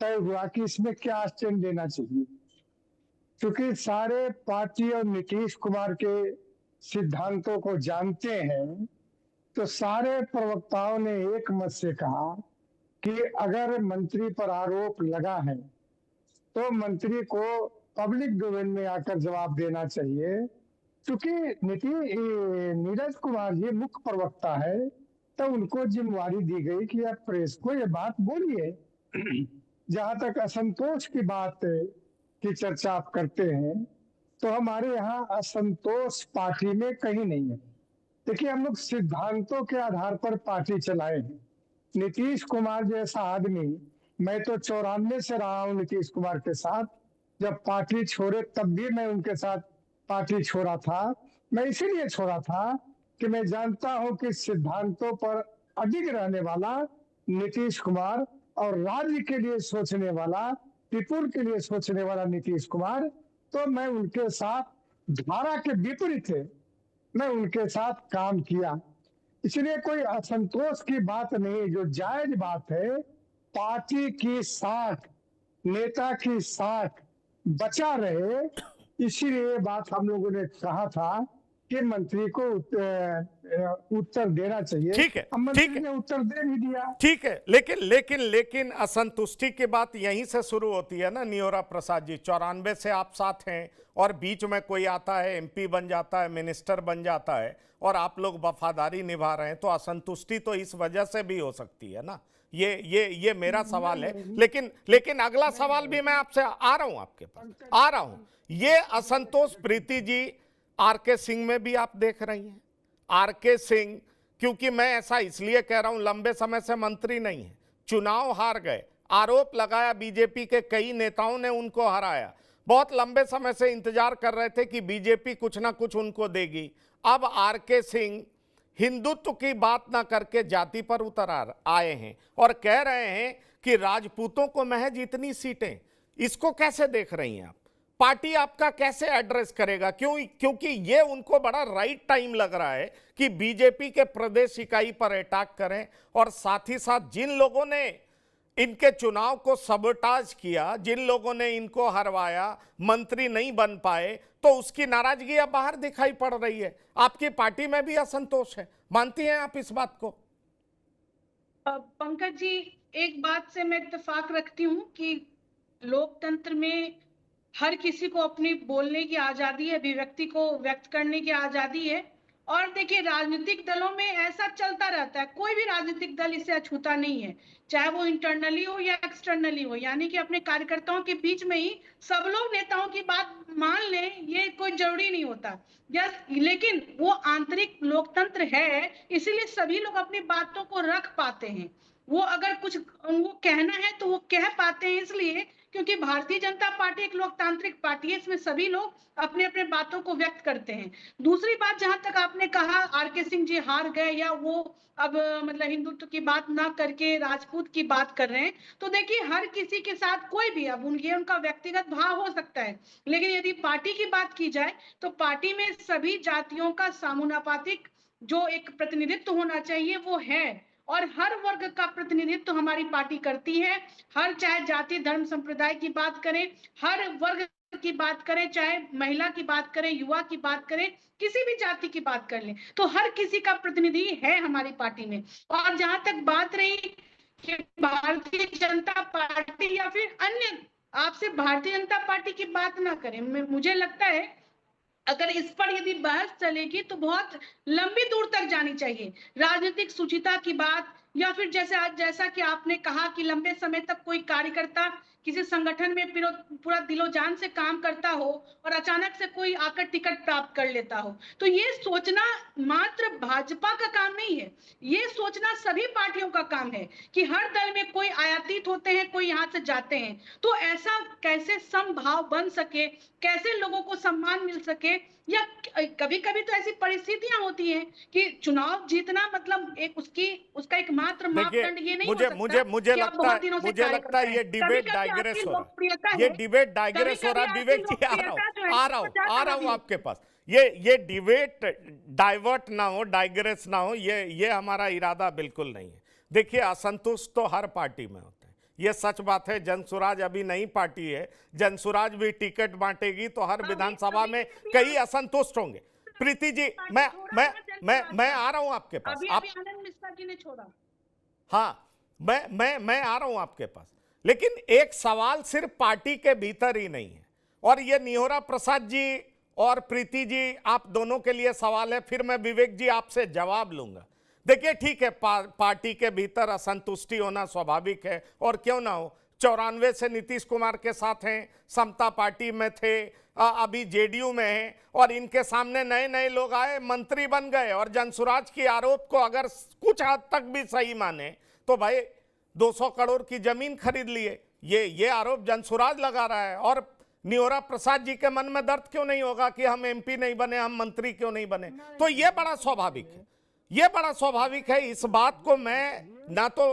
तय हुआ कि इसमें क्या एक्शन लेना चाहिए। क्योंकि सारे पार्टी और नीतीश कुमार के सिद्धांतों को जानते हैं, तो सारे प्रवक्ताओं ने एक मत से कहा कि अगर मंत्री पर आरोप लगा है तो मंत्री को पब्लिक डोमेन में आकर जवाब देना चाहिए। क्योंकि नीरज कुमार जी मुख्य प्रवक्ता है, तो उनको जिम्मेवारी दी गई कि आप प्रेस को ये बात बोलिए। जहां तक असंतोष की बात की चर्चा आप करते हैं, तो हमारे यहाँ असंतोष पार्टी में कहीं नहीं है। देखिए, हम लोग सिद्धांतों के आधार पर पार्टी चलाए हैं। नीतीश कुमार जैसा आदमी, मैं तो 94 से रहा हूं नीतीश कुमार के साथ, जब पार्टी छोड़े तब भी मैं उनके साथ पार्टी छोड़ा था। मैं इसीलिए छोड़ा था कि मैं जानता हूं कि सिद्धांतों पर अडिग रहने वाला नीतीश कुमार और राज्य के लिए सोचने वाला, पीपुल के लिए सोचने वाला नीतीश कुमार, तो मैं उनके साथ धारा के विपरीत है, मैं उनके साथ काम किया। इसलिए कोई असंतोष की बात नहीं, जो जायज बात है, पार्टी की साख, नेता की साख बचा रहे, इसीलिए ये बात हम लोगों ने कहा था कि मंत्री को उत्तर देना चाहिए। ठीक है, मंत्री ने उत्तर दे भी दिया। ठीक है, लेकिन असंतुष्टि की बात यहीं से शुरू होती है ना निहोरा प्रसाद जी। 94 से आप साथ हैं और बीच में कोई आता है, एमपी बन जाता है, मिनिस्टर बन जाता है, और आप लोग वफादारी निभा रहे हैं, तो असंतुष्टि तो इस वजह से भी हो सकती है ना। ये मेरा सवाल है। लेकिन अगला सवाल भी मैं आपसे आ रहा हूं, आपके पास आ रहा हूं। ये असंतोष प्रीति जी आरके सिंह में भी आप देख रही हैं। आरके सिंह, क्योंकि मैं ऐसा इसलिए कह रहा हूं, लंबे समय से मंत्री नहीं है, चुनाव हार गए, आरोप लगाया, बीजेपी के कई नेताओं ने उनको हराया, बहुत लंबे समय से इंतजार कर रहे थे कि बीजेपी कुछ ना कुछ उनको देगी। अब आरके सिंह हिंदुत्व की बात ना करके जाति पर उतर आए हैं और कह रहे हैं कि राजपूतों को महज इतनी सीटें। इसको कैसे देख रही हैं आप? पार्टी आपका कैसे एड्रेस करेगा? क्योंकि ये उनको बड़ा राइट टाइम लग रहा है कि बीजेपी के प्रदेश इकाई पर अटैक करें, और साथ ही साथ जिन लोगों ने इनके चुनाव को सबोटाज किया, जिन लोगों ने इनको हरवाया, मंत्री नहीं बन पाए, तो उसकी नाराजगी अब बाहर दिखाई पड़ रही है। आपकी पार्टी में भी असंतोष है, मानती हैं आप इस बात को? पंकज जी, एक बात से मैं इत्तेफाक रखती हूँ कि लोकतंत्र में हर किसी को अपनी बोलने की आजादी है, अभिव्यक्ति को व्यक्त करने की आजादी है। और देखिए, राजनीतिक दलों में ऐसा चलता रहता है, कोई भी राजनीतिक दल इसे अछूता नहीं है, चाहे वो इंटरनली हो या एक्सटर्नली हो। यानी कि अपने कार्यकर्ताओं के बीच में ही सब लोग नेताओं की बात मान लें, ये कोई जरूरी नहीं होता। लेकिन वो आंतरिक लोकतंत्र है, इसीलिए सभी लोग अपनी बातों को रख पाते हैं। वो अगर कुछ उनको कहना है तो वो कह पाते हैं, इसलिए क्योंकि भारतीय जनता पार्टी एक लोकतांत्रिक पार्टी है, इसमें सभी लोग अपने अपने बातों को व्यक्त करते हैं। दूसरी बात, जहां तक आपने कहा आरके सिंह जी हार गए या वो अब मतलब हिंदुत्व की बात ना करके राजपूत की बात कर रहे हैं, तो देखिए हर किसी के साथ कोई भी, अब ये उनका व्यक्तिगत भाव हो सकता है, लेकिन यदि पार्टी की बात की जाए तो पार्टी में सभी जातियों का समानुपातिक जो एक प्रतिनिधित्व होना चाहिए वो है, और हर वर्ग का प्रतिनिधित्व हमारी पार्टी करती है। हर, चाहे जाति धर्म संप्रदाय की बात करें, हर वर्ग की बात करें, चाहे महिला की बात करें, युवा की बात करें, किसी भी जाति की बात कर लें, तो हर किसी का प्रतिनिधि है हमारी पार्टी में। और जहां तक बात रही कि भारतीय जनता पार्टी या फिर अन्य, आपसे भारतीय जनता पार्टी की बात ना करें, मुझे लगता है अगर इस पर यदि बहस चलेगी तो बहुत लंबी दूर तक जानी चाहिए। राजनीतिक शुचिता की बात, या फिर जैसा कि आपने कहा कि लंबे समय तक कोई कार्यकर्ता किसी संगठन में पूरा दिलो जान से काम करता हो और अचानक से कोई आकर टिकट प्राप्त कर लेता हो, तो ये सोचना मात्र भाजपा का काम नहीं है, ये सोचना सभी पार्टियों का काम है कि हर दल में कोई आयातित होते हैं, कोई यहाँ से जाते हैं, तो ऐसा कैसे समभाव बन सके, कैसे लोगों को सम्मान मिल सके। या कभी कभी तो ऐसी परिस्थितियां होती हैं कि चुनाव जीतना मतलब उसका एक मात्र मापदंड ये नहीं हो सकता। मुझे लगता है ये डिबेट डाइग्रेस हो रहा है, ये डिबेट डाइग्रेस हो रहा है। विवेक जी, आ रहा हूं आपके पास। ये डिबेट डाइवर्ट ना हो, डाइग्रेस ना हो, ये हमारा इरादा बिल्कुल नहीं है। देखिए, असंतुष्ट तो हर पार्टी में होता है, ये सच बात है। जनसुराज अभी नई पार्टी है, जनसुराज भी टिकट बांटेगी तो हर विधानसभा में कई असंतुष्ट होंगे। प्रीति जी, मैं आ रहा हूं आपके पास। आप आनंद मिश्रा जी ने छोड़ा। हाँ, मैं आ रहा हूं आपके पास, लेकिन एक सवाल सिर्फ पार्टी के भीतर ही नहीं है, और ये निहोरा प्रसाद जी और प्रीति जी, आप दोनों के लिए सवाल है, फिर मैं विवेक जी आपसे जवाब लूंगा। देखिए, ठीक है, पार्टी के भीतर असंतुष्टि होना स्वाभाविक है, और क्यों ना हो। 94 से नीतीश कुमार के साथ हैं, समता पार्टी में थे, अभी जेडीयू में हैं, और इनके सामने नए नए लोग आए, मंत्री बन गए, और जनसुराज की आरोप को अगर कुछ हद तक भी सही माने तो भाई 200 करोड़ की जमीन खरीद लिए, ये आरोप जनसुराज लगा रहा है। और निहोरा प्रसाद जी के मन में दर्द क्यों नहीं होगा कि हम एमपी नहीं बने, हम मंत्री क्यों नहीं बने? तो ये बड़ा स्वाभाविक है, ये बड़ा स्वाभाविक है। इस बात को मैं ना तो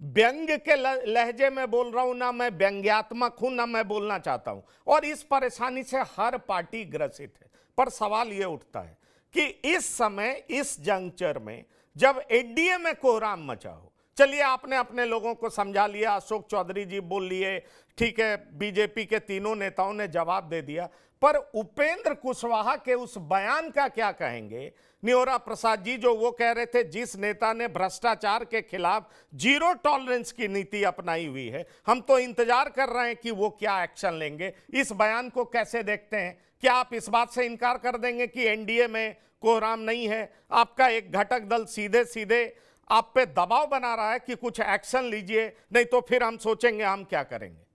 व्यंग्य के लहजे में बोल रहा हूं, ना मैं व्यंग्यात्मक हूं, ना मैं बोलना चाहता हूं, और इस परेशानी से हर पार्टी ग्रसित है। पर सवाल यह उठता है कि इस समय, इस जंक्चर में, जब एनडीए में कोहराम मचा हो, चलिए आपने अपने लोगों को समझा लिया, अशोक चौधरी जी बोल लिए, ठीक है, बीजेपी के तीनों नेताओं ने जवाब दे दिया, पर उपेंद्र कुशवाहा के उस बयान का क्या कहेंगे? निहोरा प्रसाद जी जो वो कह रहे थे, जिस नेता ने भ्रष्टाचार के खिलाफ जीरो टॉलरेंस की नीति अपनाई हुई है, हम तो इंतजार कर रहे हैं कि वो क्या एक्शन लेंगे। इस बयान को कैसे देखते हैं? क्या आप इस बात से इनकार कर देंगे कि एनडीए में कोहराम नहीं है? आपका एक घटक दल सीधे सीधे आप पे दबाव बना रहा है कि कुछ एक्शन लीजिए, नहीं तो फिर हम सोचेंगे हम क्या करेंगे।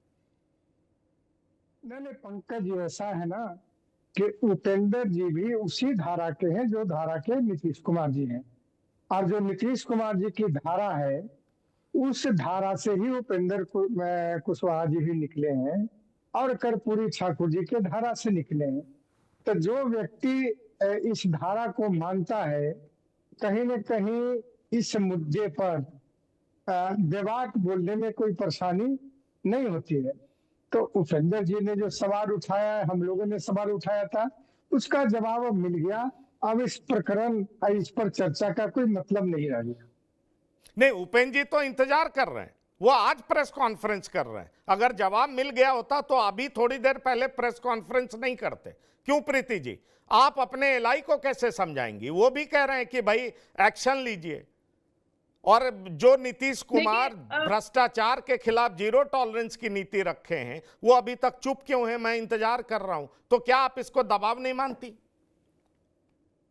नहीं, पंकज जी, ऐसा है ना कि उपेंद्र जी भी उसी धारा के हैं जो धारा के नीतीश कुमार जी हैं, और जो नीतीश कुमार जी की धारा है उस धारा से ही उपेंद्र कुशवाहा जी भी निकले हैं, और कर्पूरी ठाकुर जी के धारा से निकले हैं। तो जो व्यक्ति इस धारा को मानता है, कहीं न कहीं इस मुद्दे पर बेबाक बोलने में कोई परेशानी नहीं होती है। तो उपेंद्र जी ने जो सवाल उठाया है, हम लोगों ने सवाल उठाया था, उसका जवाब अब मिल गया। अब इस प्रकरण इस पर चर्चा का कोई मतलब नहीं रह गया। नहीं, उपेंद्र जी तो इंतजार कर रहे हैं, वो आज प्रेस कॉन्फ्रेंस कर रहे हैं। अगर जवाब मिल गया होता तो अभी थोड़ी देर पहले प्रेस कॉन्फ्रेंस नहीं करते। क्यों प्रीति जी, आप अपने एलआई को कैसे समझाएंगी? वो भी कह रहे हैं कि भाई एक्शन लीजिए। और जो नीतीश कुमार भ्रष्टाचार के खिलाफ जीरो टॉलरेंस की नीति रखे हैं, वो अभी तक चुप क्यों है? मैं इंतजार कर रहा हूं। तो क्या आप इसको दबाव नहीं मानती?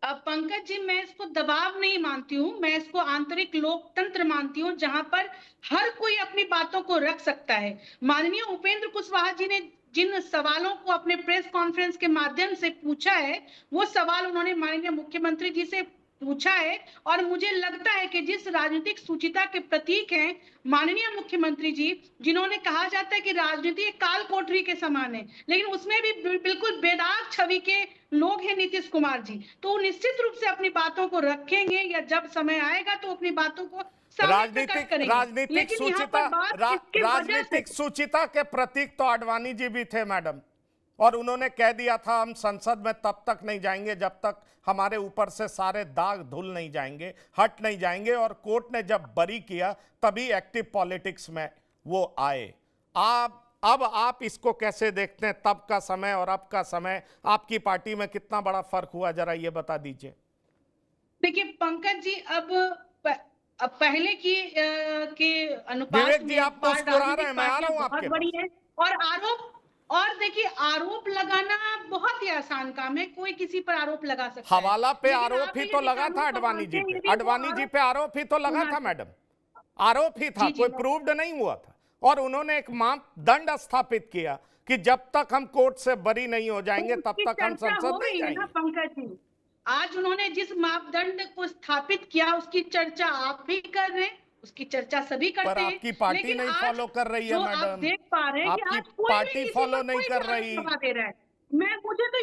पंकज जी, मैं इसको दबाव नहीं मानती हूँ, मैं इसको आंतरिक लोकतंत्र मानती हूँ, जहां पर हर कोई अपनी बातों को रख सकता है। माननीय उपेंद्र कुशवाहा जी ने जिन सवालों को अपने प्रेस कॉन्फ्रेंस के माध्यम से पूछा है, वो सवाल उन्होंने माननीय मुख्यमंत्री जी से पूछा है। और मुझे लगता है कि जिस राजनीतिक सुचिता के प्रतीक हैं माननीय मुख्यमंत्री जी, जिन्होंने कहा जाता है कि राजनीति एक काल कोठरी के समान है, लेकिन उसमें भी बिल्कुल बेदाग छवि के लोग हैं नीतीश कुमार जी, तो वो निश्चित रूप से अपनी बातों को रखेंगे, या जब समय आएगा तो अपनी बातों को राजनीतिक सुचिता के प्रतीक तो आडवाणी जी भी थे मैडम, और उन्होंने कह दिया था हम संसद में तब तक नहीं जाएंगे जब तक हमारे ऊपर से सारे दाग धुल नहीं जाएंगे, हट नहीं जाएंगे। और कोर्ट ने जब बरी किया तभी एक्टिव पॉलिटिक्स में वो आए। अब आप इसको कैसे देखते हैं? तब का समय और अब का समय, आपकी पार्टी में कितना बड़ा फर्क हुआ, जरा ये बता दीजिए। देखिए पंकज जी, अब पहले के अनुपात विवेक जी, आप मुस्कुरा रहे हैं, मैं आ रहा हूं आपके बड़ी है। और देखिए, आरोप लगाना बहुत ही आसान काम है, कोई किसी पर आरोप लगा सकता है। हवाला पे आरोप ही तो लगा था अडवाणी जी पे, अडवाणी जी पे आरोप ही तो लगा था मैडम, आरोप ही था, कोई प्रूव्ड नहीं हुआ था। और उन्होंने एक मापदंड स्थापित किया कि जब तक हम कोर्ट से बरी नहीं हो जाएंगे तब तक हम संसद नहीं जाएंगे। पंकज जी, आज उन्होंने जिस मापदंड को स्थापित किया उसकी चर्चा आप भी कर रहे हैं, उसकी चर्चा सभी करते हैं, पर आपकी पार्टी नहीं फॉलो कर रही है मैडम। आप देख पा रहे हैं कि आज कोई पार्टी फॉलो नहीं कर रही। दे रहा है। मुझे तो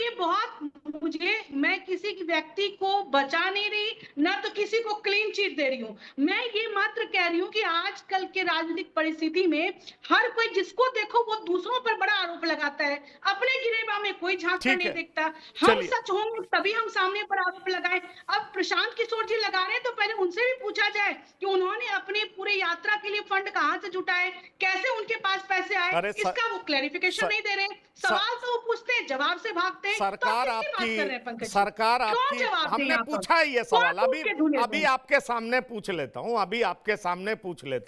ये मैं किसी व्यक्ति को बचा नहीं रही, ना तो किसी को क्लीन चिट दे रही हूँ। मैं ये मात्र कह रही हूँ कि आजकल के राजनीतिक परिस्थिति में हर कोई जिसको देखो वो दूसरों पर बड़ा आरोप लगाता है, अपने गिरेबा में कोई झांकता नहीं दिखता। हम सच होंगे तभी हम सामने पर आरोप लगाए। अब प्रशांत किशोर जी लगा रहे हैं तो पहले उनसे भी पूछा जाए कि उन्होंने अपने पूरे यात्रा के लिए फंड कहाँ से जुटाए, कैसे उनके पास पैसे आए, इसका वो क्लैरिफिकेशन नहीं दे रहे। सवाल तो वो पूछते हैं, जवाब से भागते हैं। सरकार आपकी हमने पूछा है ये सवाल, अभी आपके सामने पूछ लेता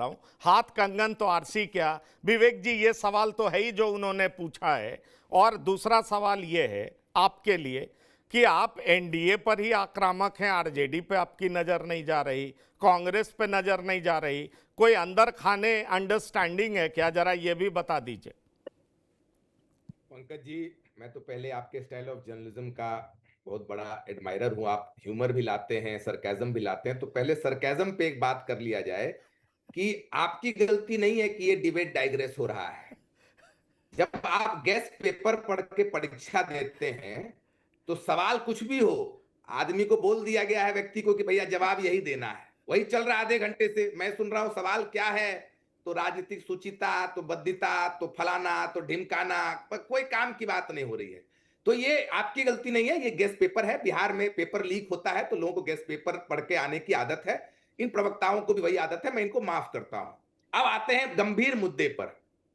हूं, हाथ कंगन तो आरसी क्या। विवेक जी, ये सवाल तो है ही जो उन्होंने पूछा है। और दूसरा सवाल ये है आपके लिए कि आप एनडीए पर ही आक्रामक हैं, आरजेडी पे आपकी नजर नहीं जा रही, कांग्रेस पे नजर नहीं जा रही, कोई अंदर खाने अंडरस्टैंडिंग है क्या? जरा ये भी बता दीजिए। पंकज जी, मैं तो पहले आपके स्टाइल ऑफ जर्नलिज्म का बहुत बड़ा एडमायरर हूं। आप ह्यूमर भी लाते हैं, सरकाजम भी लाते हैं। तो पहले सरकाजम पे एक बात कर लिया जाए कि आपकी गलती नहीं है कि ये डिबेट डाइग्रेस हो रहा है। जब आप गेस्ट पेपर पढ़ के परीक्षा देते हैं तो सवाल कुछ भी हो, आदमी को बोल दिया गया है, व्यक्ति को, कि भैया जवाब यही देना है, वही चल रहा है आधे घंटे से। मैं सुन रहा हूं सवाल क्या है, तो राजनीतिक सुचिता, तो बद्धिता, तो फलाना, तो ढिमकाना, पर कोई काम की बात नहीं हो रही है। तो ये आपकी गलती नहीं है, ये गेस्ट पेपर है। बिहार में पेपर लीक होता है तो लोगों को गेस्ट पेपर पढ़ के आने की आदत है, इन प्रवक्ताओं को भी वही आदत है, मैं इनको माफ करता हूं। अब आते हैं गंभीर मुद्दे पर।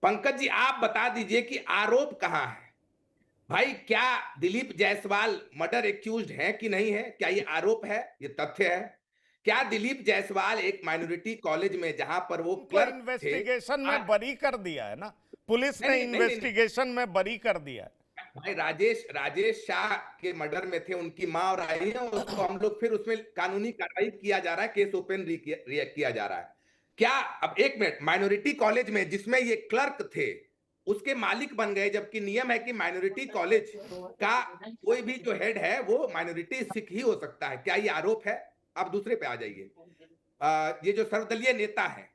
पंकज जी, आप बता दीजिए कि आरोप कहां है भाई? क्या दिलीप जायसवाल मर्डर एक्यूज्ड है कि नहीं है? क्या ये आरोप है, ये तथ्य है? क्या दिलीप जायसवाल एक माइनॉरिटी कॉलेज में, जहां पर वो क्लर्क थे, इन्वेस्टिगेशन में बरी कर दिया है ना, पुलिस ने इन्वेस्टिगेशन में बरी कर दिया है भाई। राजेश शाह के मर्डर में थे, उनकी मां और आई है, उसको हम लोग फिर उसमें कानूनी कार्रवाई किया जा रहा है, केस ओपन किया जा रहा है। क्या अब एक मिनट, माइनॉरिटी कॉलेज में जिसमें ये क्लर्क थे उसके मालिक बन गए, जबकि नियम है कि माइनॉरिटी कॉलेज का कोई भी जो हेड है वो माइनॉरिटी सिख ही हो सकता है। क्या ये आरोप है? आप दूसरे पे आ जाइए। ये जो सर्वदलीय नेता है,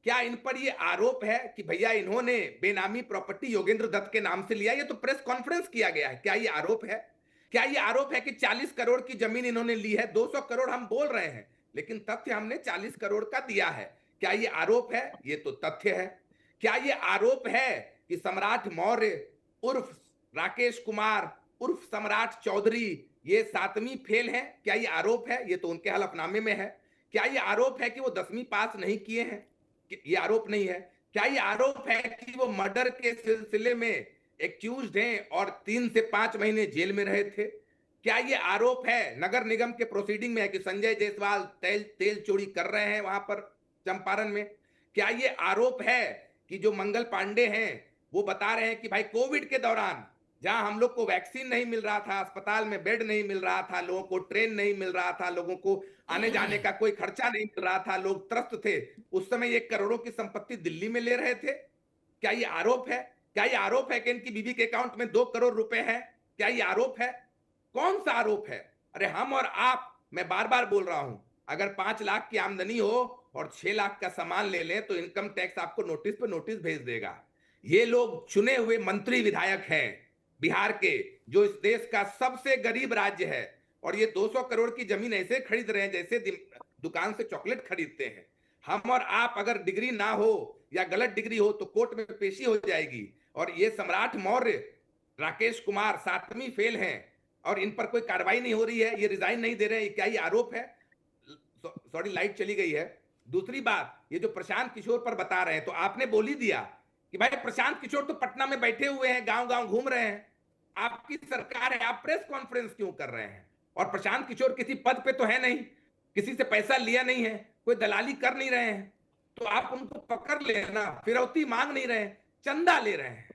क्या इन पर ये आरोप है कि भैया इन्होंने बेनामी प्रॉपर्टी योगेंद्र दत्त के नाम से लिया? ये तो प्रेस कॉन्फ्रेंस किया गया है। क्या ये आरोप है? क्या ये आरोप है कि 40 करोड़ की जमीन इन्होंने ली है? 200 करोड़ हम बोल रहे हैं, लेकिन तथ्य हमने 40 करोड़ का दिया है। क्या ये आरोप है? ये तो तथ्य है। क्या ये आरोप है कि सम्राट मौर्य उर्फ राकेश कुमार उर्फ सम्राट चौधरी ये 7वीं फेल है? क्या ये आरोप है? ये तो उनके हलफनामे में है। क्या ये आरोप है कि वो 10वीं पास नहीं किए हैं? ये आरोप नहीं है। क्या ये आरोप है कि वो मर्डर के सिलसिले में एक्यूज्ड हैं और 3 से 5 महीने जेल में रहे थे? क्या ये आरोप है नगर निगम के प्रोसीडिंग में है कि संजय जायसवाल तेल चोरी कर रहे हैं वहां पर चंपारण में? क्या ये आरोप है कि जो मंगल पांडे हैं वो बता रहे हैं कि भाई कोविड के दौरान जहां हम लोग को वैक्सीन नहीं मिल रहा था, अस्पताल में बेड नहीं मिल रहा था, लोगों को ट्रेन नहीं मिल रहा था, लोगों को आने जाने का कोई खर्चा नहीं मिल रहा था, लोग त्रस्त थे, उस समय 1 करोड़ों की संपत्ति दिल्ली में ले रहे थे? क्या ये आरोप है? क्या ये आरोप है कि इनकी बीबी के अकाउंट में 2 करोड़ रुपए है? क्या ये आरोप है? कौन सा आरोप है? अरे हम और आप, मैं बार बार बोल रहा हूं, अगर 5 लाख की आमदनी हो और 6 लाख का सामान ले लें तो इनकम टैक्स आपको नोटिस पे नोटिस भेज देगा। ये लोग चुने हुए मंत्री विधायक हैं बिहार के, जो इस देश का सबसे गरीब राज्य है, और ये 200 करोड़ की जमीन ऐसे खरीद रहे हैं जैसे दुकान से चॉकलेट खरीदते हैं। हम और आप अगर डिग्री ना हो या गलत डिग्री हो तो कोर्ट में पेशी हो जाएगी। और ये सम्राट मौर्य, राकेश कुमार 7वीं फेल हैं और इन पर कोई कार्रवाई नहीं हो रही है, ये रिजाइन नहीं दे रहे हैं। क्या ये आरोप है? सॉरी, लाइट चली गई है। दूसरी बात, ये जो प्रशांत किशोर पर बता रहे हैं, तो आपने बोल ही दिया कि भाई प्रशांत किशोर तो पटना में बैठे हुए हैं, गांव गांव घूम रहे हैं, आपकी सरकार है, आप प्रेस कॉन्फ्रेंस क्यों कर रहे हैं? और प्रशांत किशोर किसी पद पे तो है नहीं, किसी से पैसा लिया नहीं है, कोई दलाली कर नहीं रहे हैं, तो आप उनको पकड़ लेना, फिरौती मांग नहीं रहे हैं, चंदा ले रहे हैं।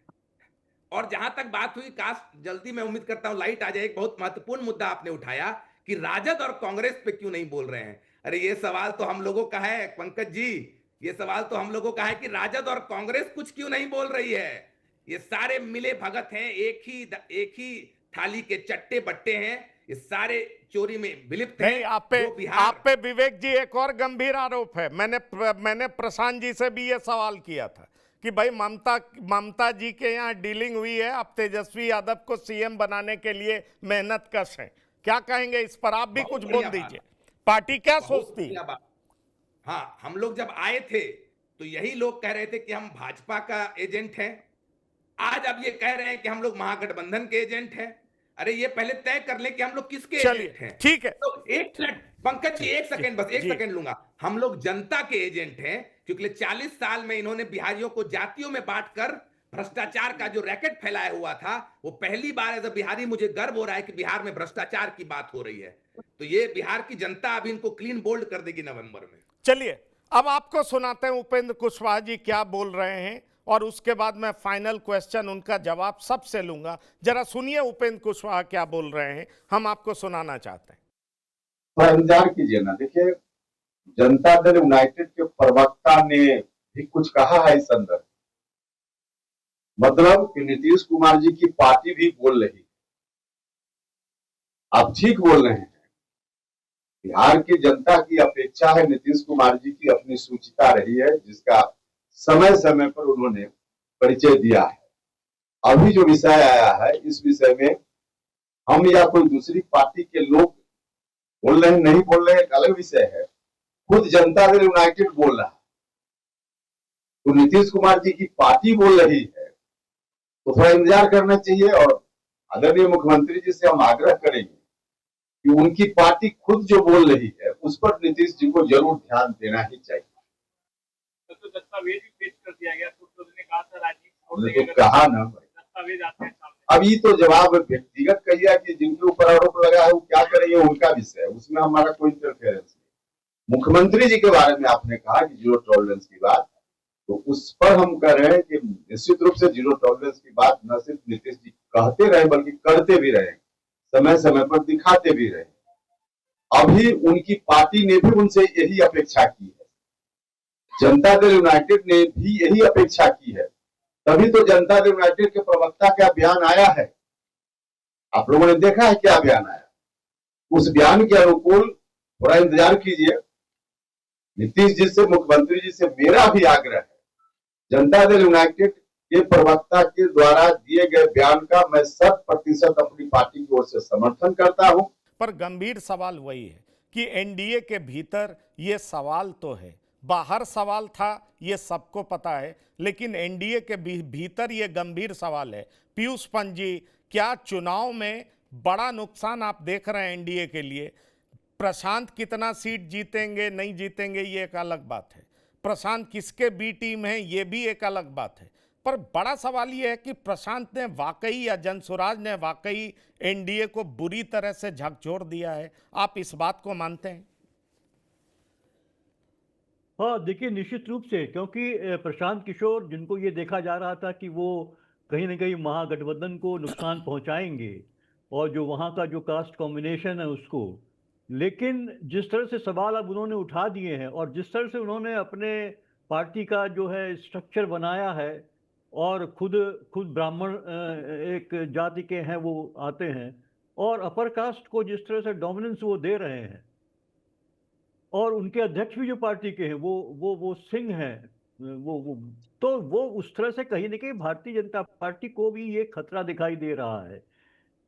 और जहां तक बात हुई, काश जल्दी, मैं उम्मीद करता हूं लाइट आ जाए, एक बहुत महत्वपूर्ण मुद्दा आपने उठाया कि राजद और कांग्रेस पे क्यों नहीं बोल रहे हैं। अरे ये सवाल तो हम लोगों का है पंकज जी, ये सवाल तो हम लोगों का है कि राजद और कांग्रेस कुछ क्यों नहीं बोल रही है। ये सारे मिले भगत हैं, एक ही थाली के चट्टे बट्टे हैं, ये सारे चोरी में विलिप्त हैं। नहीं, आप पे विवेक जी एक और गंभीर आरोप है। मैंने प्रशांत जी से भी ये सवाल किया था कि भाई ममता जी के यहाँ डीलिंग हुई है, आप तेजस्वी यादव को सीएम बनाने के लिए मेहनत कश है। क्या कहेंगे इस पर? आप भी कुछ बोल दीजिए, पार्टी क्या सोचती है? हाँ, हम लोग जब आए थे तो यही लोग कह रहे थे कि हम भाजपा का एजेंट हैं। आज अब ये कह रहे हैं कि हम लोग महागठबंधन के एजेंट हैं। अरे ये पहले तय कर ले कि हम लोग किसके एजेंट हैं। ठीक है, तो एक मिनट पंकज जी, 1 सेकंड, बस 1 सेकंड लूंगा। हम लोग जनता के एजेंट हैं, क्योंकि 40 साल में इन्होंने बिहारियों को जातियों में बांटकर भ्रष्टाचार का जो रैकेट फैलाया हुआ था, वो पहली बार एज अ बिहारी मुझे गर्व हो रहा है कि बिहार में भ्रष्टाचार की बात हो रही है। तो ये बिहार की जनता अभी इनको क्लीन बोल्ड कर देगी नवंबर में। चलिए अब आपको सुनाते हैं उपेंद्र कुशवाहा जी क्या बोल रहे हैं, और उसके बाद मैं फाइनल क्वेश्चन उनका जवाब सबसे लूंगा। जरा सुनिए उपेंद्र कुशवाहा क्या बोल रहे हैं, हम आपको सुनाना चाहते हैं। थोड़ा इंतजार कीजिए ना। देखिए, जनता दल यूनाइटेड के प्रवक्ता ने भी कुछ कहा है इस संदर्भ, मतलब कि नीतीश कुमार जी की पार्टी भी बोल रही है। आप ठीक बोल रहे हैं, बिहार की जनता की अपेक्षा है नीतीश कुमार जी की अपनी सूचिता रही है, जिसका समय समय पर उन्होंने परिचय दिया है। अभी जो विषय आया है, इस विषय में हम या कोई दूसरी पार्टी के लोग बोल रहे हैं नहीं बोल रहे हैं, एक अलग विषय है। खुद जनता दल यूनाइटेड बोल रहा है, तो नीतीश कुमार जी की पार्टी बोल रही है, तो थोड़ा इंतजार करना चाहिए। और आदरणीय मुख्यमंत्री जी से हम आग्रह करेंगे कि उनकी पार्टी खुद जो बोल रही है उस पर नीतीश जी को जरूर ध्यान देना ही चाहिए। तो दस्तावेज भी पेश कर दिया गया, तो ने कहा था राजीव, उन्होंने तो कहा ना, दस्तावेज आते हैं सामने। अब ये तो जवाब व्यक्तिगत कहिए कि जिनके ऊपर आरोप लगा है वो क्या करेंगे, उनका विषय है, उसमें हमारा कोई इंटरफेरेंस नहीं। मुख्यमंत्री जी के बारे में आपने कहा कि जीरो टॉलरेंस की बात, तो उस पर हम कह रहे हैं कि निश्चित रूप से जीरो टॉलरेंस की बात न सिर्फ नीतीश जी कहते रहे बल्कि करते भी रहे, समय समय पर दिखाते भी रहे। अभी उनकी पार्टी ने भी उनसे यही अपेक्षा की है, जनता दल यूनाइटेड ने भी यही अपेक्षा की है, तभी तो जनता दल यूनाइटेड के प्रवक्ता का बयान आया है। आप लोगों ने देखा है क्या बयान आया, उस बयान के अनुकूल थोड़ा इंतजार कीजिए। नीतीश जी से, मुख्यमंत्री जी से मेरा भी आग्रह है, जनता दल यूनाइटेड के प्रवक्ता के द्वारा दिए गए बयान का मैं 100% अपनी पार्टी की ओर से समर्थन करता हूं। पर गंभीर सवाल वही है कि एनडीए के भीतर ये सवाल तो है, बाहर सवाल था, ये सबको पता है, लेकिन एनडीए के भीतर ये गंभीर सवाल है। पीयूष पंत जी, क्या चुनाव में बड़ा नुकसान आप देख रहे हैं एनडीए के लिए? प्रशांत कितना सीट जीतेंगे नहीं जीतेंगे ये एक अलग बात है, प्रशांत किसके बी टीम है ये भी एक अलग बात है, पर बड़ा सवाल ये है कि प्रशांत ने वाकई या जनसुराज ने वाकई एनडीए को बुरी तरह से झकझोर दिया है। आप इस बात को मानते हैं? हाँ, देखिए निश्चित रूप से, क्योंकि प्रशांत किशोर, जिनको ये देखा जा रहा था कि वो कहीं ना कहीं महागठबंधन को नुकसान पहुंचाएंगे और जो वहाँ का जो कास्ट कॉम्बिनेशन है उसको, लेकिन जिस तरह से सवाल अब उन्होंने उठा दिए हैं और जिस तरह से उन्होंने अपने पार्टी का जो है स्ट्रक्चर बनाया है, और खुद ब्राह्मण एक जाति के हैं वो आते हैं, और अपर कास्ट को जिस तरह से डोमिनेंस वो दे रहे हैं, और उनके अध्यक्ष भी जो पार्टी के हैं वो सिंह हैं, तो वो उस तरह से कहीं ना कहीं भारतीय जनता पार्टी को भी ये खतरा दिखाई दे रहा है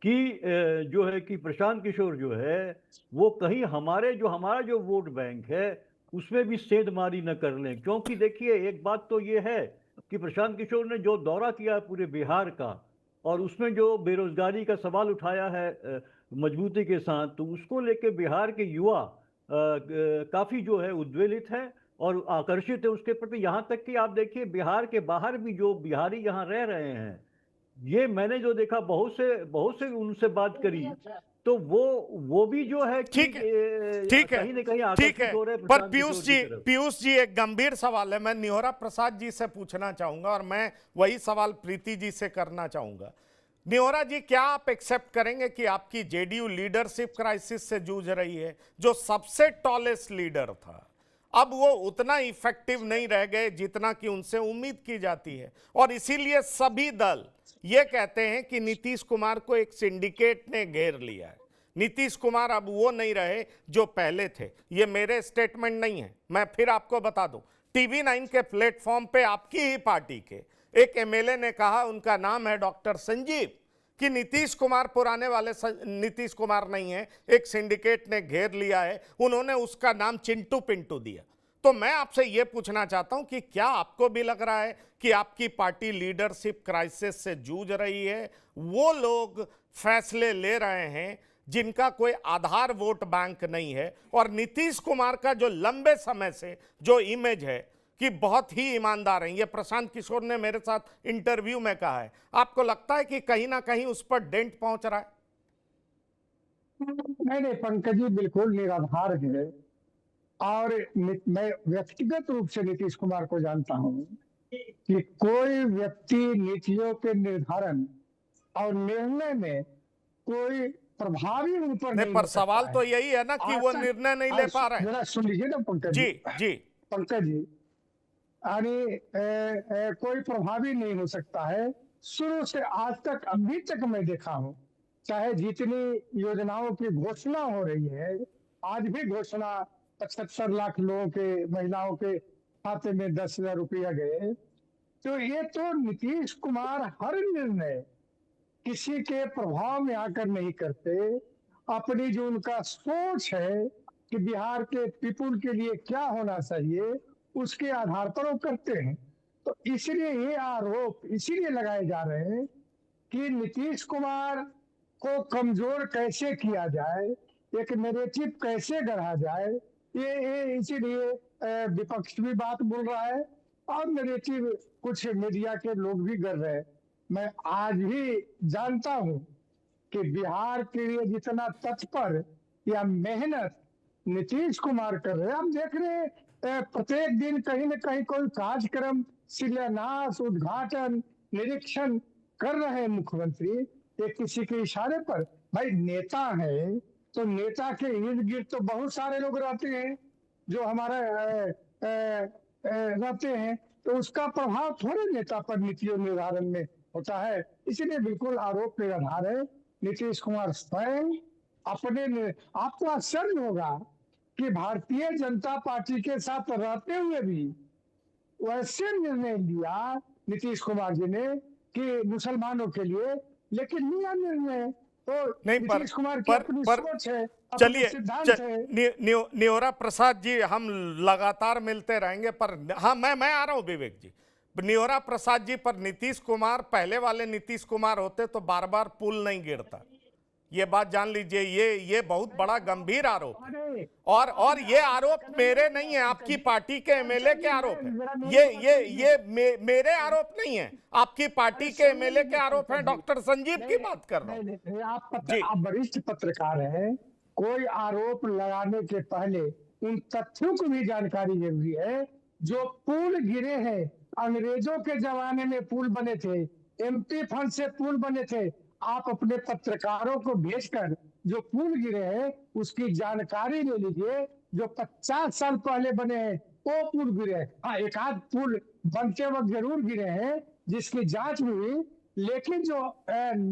कि जो है कि प्रशांत किशोर जो है वो कहीं हमारा जो वोट बैंक है उसमें भी सेंधमारी न कर लें। क्योंकि देखिए, एक बात तो ये है कि प्रशांत किशोर ने जो दौरा किया है पूरे बिहार का, और उसमें जो बेरोजगारी का सवाल उठाया है मजबूती के साथ, तो उसको लेके बिहार के युवा काफी जो है उद्वेलित है और आकर्षित है उसके प्रति। यहाँ तक कि आप देखिए, बिहार के बाहर भी जो बिहारी यहाँ रह रहे हैं, ये मैंने जो देखा, बहुत से उनसे बात करी, तो वो भी जो है ठीक है, कहीं ना कहीं आकर्षित हो रहे हैं। पर पीयूष जी एक गंभीर सवाल है, मैं निहोरा प्रसाद जी से पूछना चाहूंगा और मैं वही सवाल प्रीति जी से करना चाहूंगा। निहोरा जी, क्या आप एक्सेप्ट करेंगे कि आपकी जेडीयू लीडरशिप क्राइसिस से जूझ रही है? जो सबसे टॉलेस्ट लीडर था, अब वो उतना इफेक्टिव नहीं रह गए जितना कि उनसे उम्मीद की जाती है, और इसीलिए सभी दल ये कहते हैं कि नीतीश कुमार को एक सिंडिकेट ने घेर लिया है। नीतीश कुमार अब वो नहीं रहे जो पहले थे। ये मेरे स्टेटमेंट नहीं है, मैं फिर आपको बता दूं, टीवी 9 के प्लेटफॉर्म पे आपकी ही पार्टी के एक एमएलए ने कहा, उनका नाम है डॉक्टर संजीव, कि नीतीश कुमार पुराने वाले नीतीश कुमार नहीं है, एक सिंडिकेट ने घेर लिया है। उन्होंने उसका नाम चिंटू पिंटू दिया। तो मैं आपसे यह पूछना चाहता हूं कि क्या आपको भी लग रहा है कि आपकी पार्टी लीडरशिप क्राइसिस से जूझ रही है? वो लोग फैसले ले रहे हैं जिनका कोई आधार वोट बैंक नहीं है, और नीतीश कुमार का जो लंबे समय से जो इमेज है कि बहुत ही ईमानदार हैं, ये प्रशांत किशोर ने मेरे साथ इंटरव्यू में कहा है, आपको लगता है कि कहीं ना कहीं उस पर डेंट पहुंच रहा है? नहीं, पंकज जी बिल्कुल निराधार है, और मैं व्यक्तिगत रूप से नीतीश कुमार को जानता हूं कि कोई व्यक्ति नीतियों के निर्धारण और निर्णय में कोई प्रभावी ऊपर नहीं, पर सवाल तो यही है ना कि वो निर्णय नहीं ले पा रहे हैं। जरा सुन लीजिए ना पंकज जी जी पंकज जी, यानी कोई प्रभावी नहीं हो सकता है। शुरू से आज तक, अभी तक मैं देखा हूं, चाहे जितनी योजनाओं की घोषणा हो रही है, आज भी घोषणा 75 लाख लोगों के, महिलाओं के खाते में 10,000 रुपया गए, तो ये तो नीतीश कुमार हर निर्णय किसी के प्रभाव में आकर नहीं करते, अपनी जो उनका सोच है कि बिहार के पीपुल के लिए क्या होना चाहिए, उसके आधार पर वो करते हैं। तो इसलिए ये आरोप इसीलिए लगाए जा रहे हैं कि नीतीश कुमार को कमजोर कैसे किया जाए, एक नैरेटिव कैसे गढ़ा जाए, ये इसीलिए विपक्ष भी बात बोल रहा है और नैरेटिव कुछ मीडिया के लोग भी गढ़ रहे हैं। मैं आज भी जानता हूं कि बिहार के लिए जितना तत्पर या मेहनत नीतीश कुमार कर रहे हैं, हम देख रहे हैं प्रत्येक दिन कहीं न कहीं कोई कार्यक्रम, शिलान्यास, उद्घाटन, निरीक्षण कर रहे हैं मुख्यमंत्री, एक किसी के इशारे पर। भाई नेता है तो नेता के इर्द गिर्द तो बहुत सारे लोग रहते हैं जो हमारे रहते हैं, तो उसका प्रभाव थोड़े नेता पर नीतियों निर्धारण में होता है। इसीलिए बिल्कुल आरोप निराधार है। नीतीश कुमार स्वयं अपने, आपको आश्चर्य होगा कि भारतीय जनता पार्टी के साथ रहते हुए भी वैसे निर्णय लिया नीतीश कुमार जी ने कि मुसलमानों के लिए, लेकिन लिया निर्णय तो नहीं, पर नीतीश कुमार की अपनी सोच है, अपने चलिए सिद्धांत है। न्योरा प्रसाद जी, हम लगातार मिलते रहेंगे, पर हाँ मैं आ रहा हूं विवेक जी। न्योरा प्रसाद जी, पर नीतीश कुमार, पहले वाले नीतीश कुमार होते तो बार बार पुल नहीं गिरता, ये बात जान लीजिए। ये बहुत बड़ा गंभीर आरोप है, और ये आरोप मेरे नहीं है, आपकी पार्टी के एमएलए के आरोप है। ये मेरे आरोप नहीं है, आपकी पार्टी के एमएलए के आरोप है। डॉक्टर संजीव की बात कर रहा हूं। आप वरिष्ठ पत्रकार हैं, कोई आरोप लगाने के पहले उन तथ्यों को भी जानकारी जरूरी है। जो पुल गिरे हैं, अंग्रेजों के जमाने में पुल बने थे, एमपी फंड से पुल बने थे। आप अपने पत्रकारों को भेजकर जो पुल गिरे हैं उसकी जानकारी ले लीजिए। जो 50 साल पहले बने हैं वो पुल गिरे हैं। हाँ, एक आध पुल बनते वक्त जरूर गिरे हैं जिसकी जांच हुई, लेकिन जो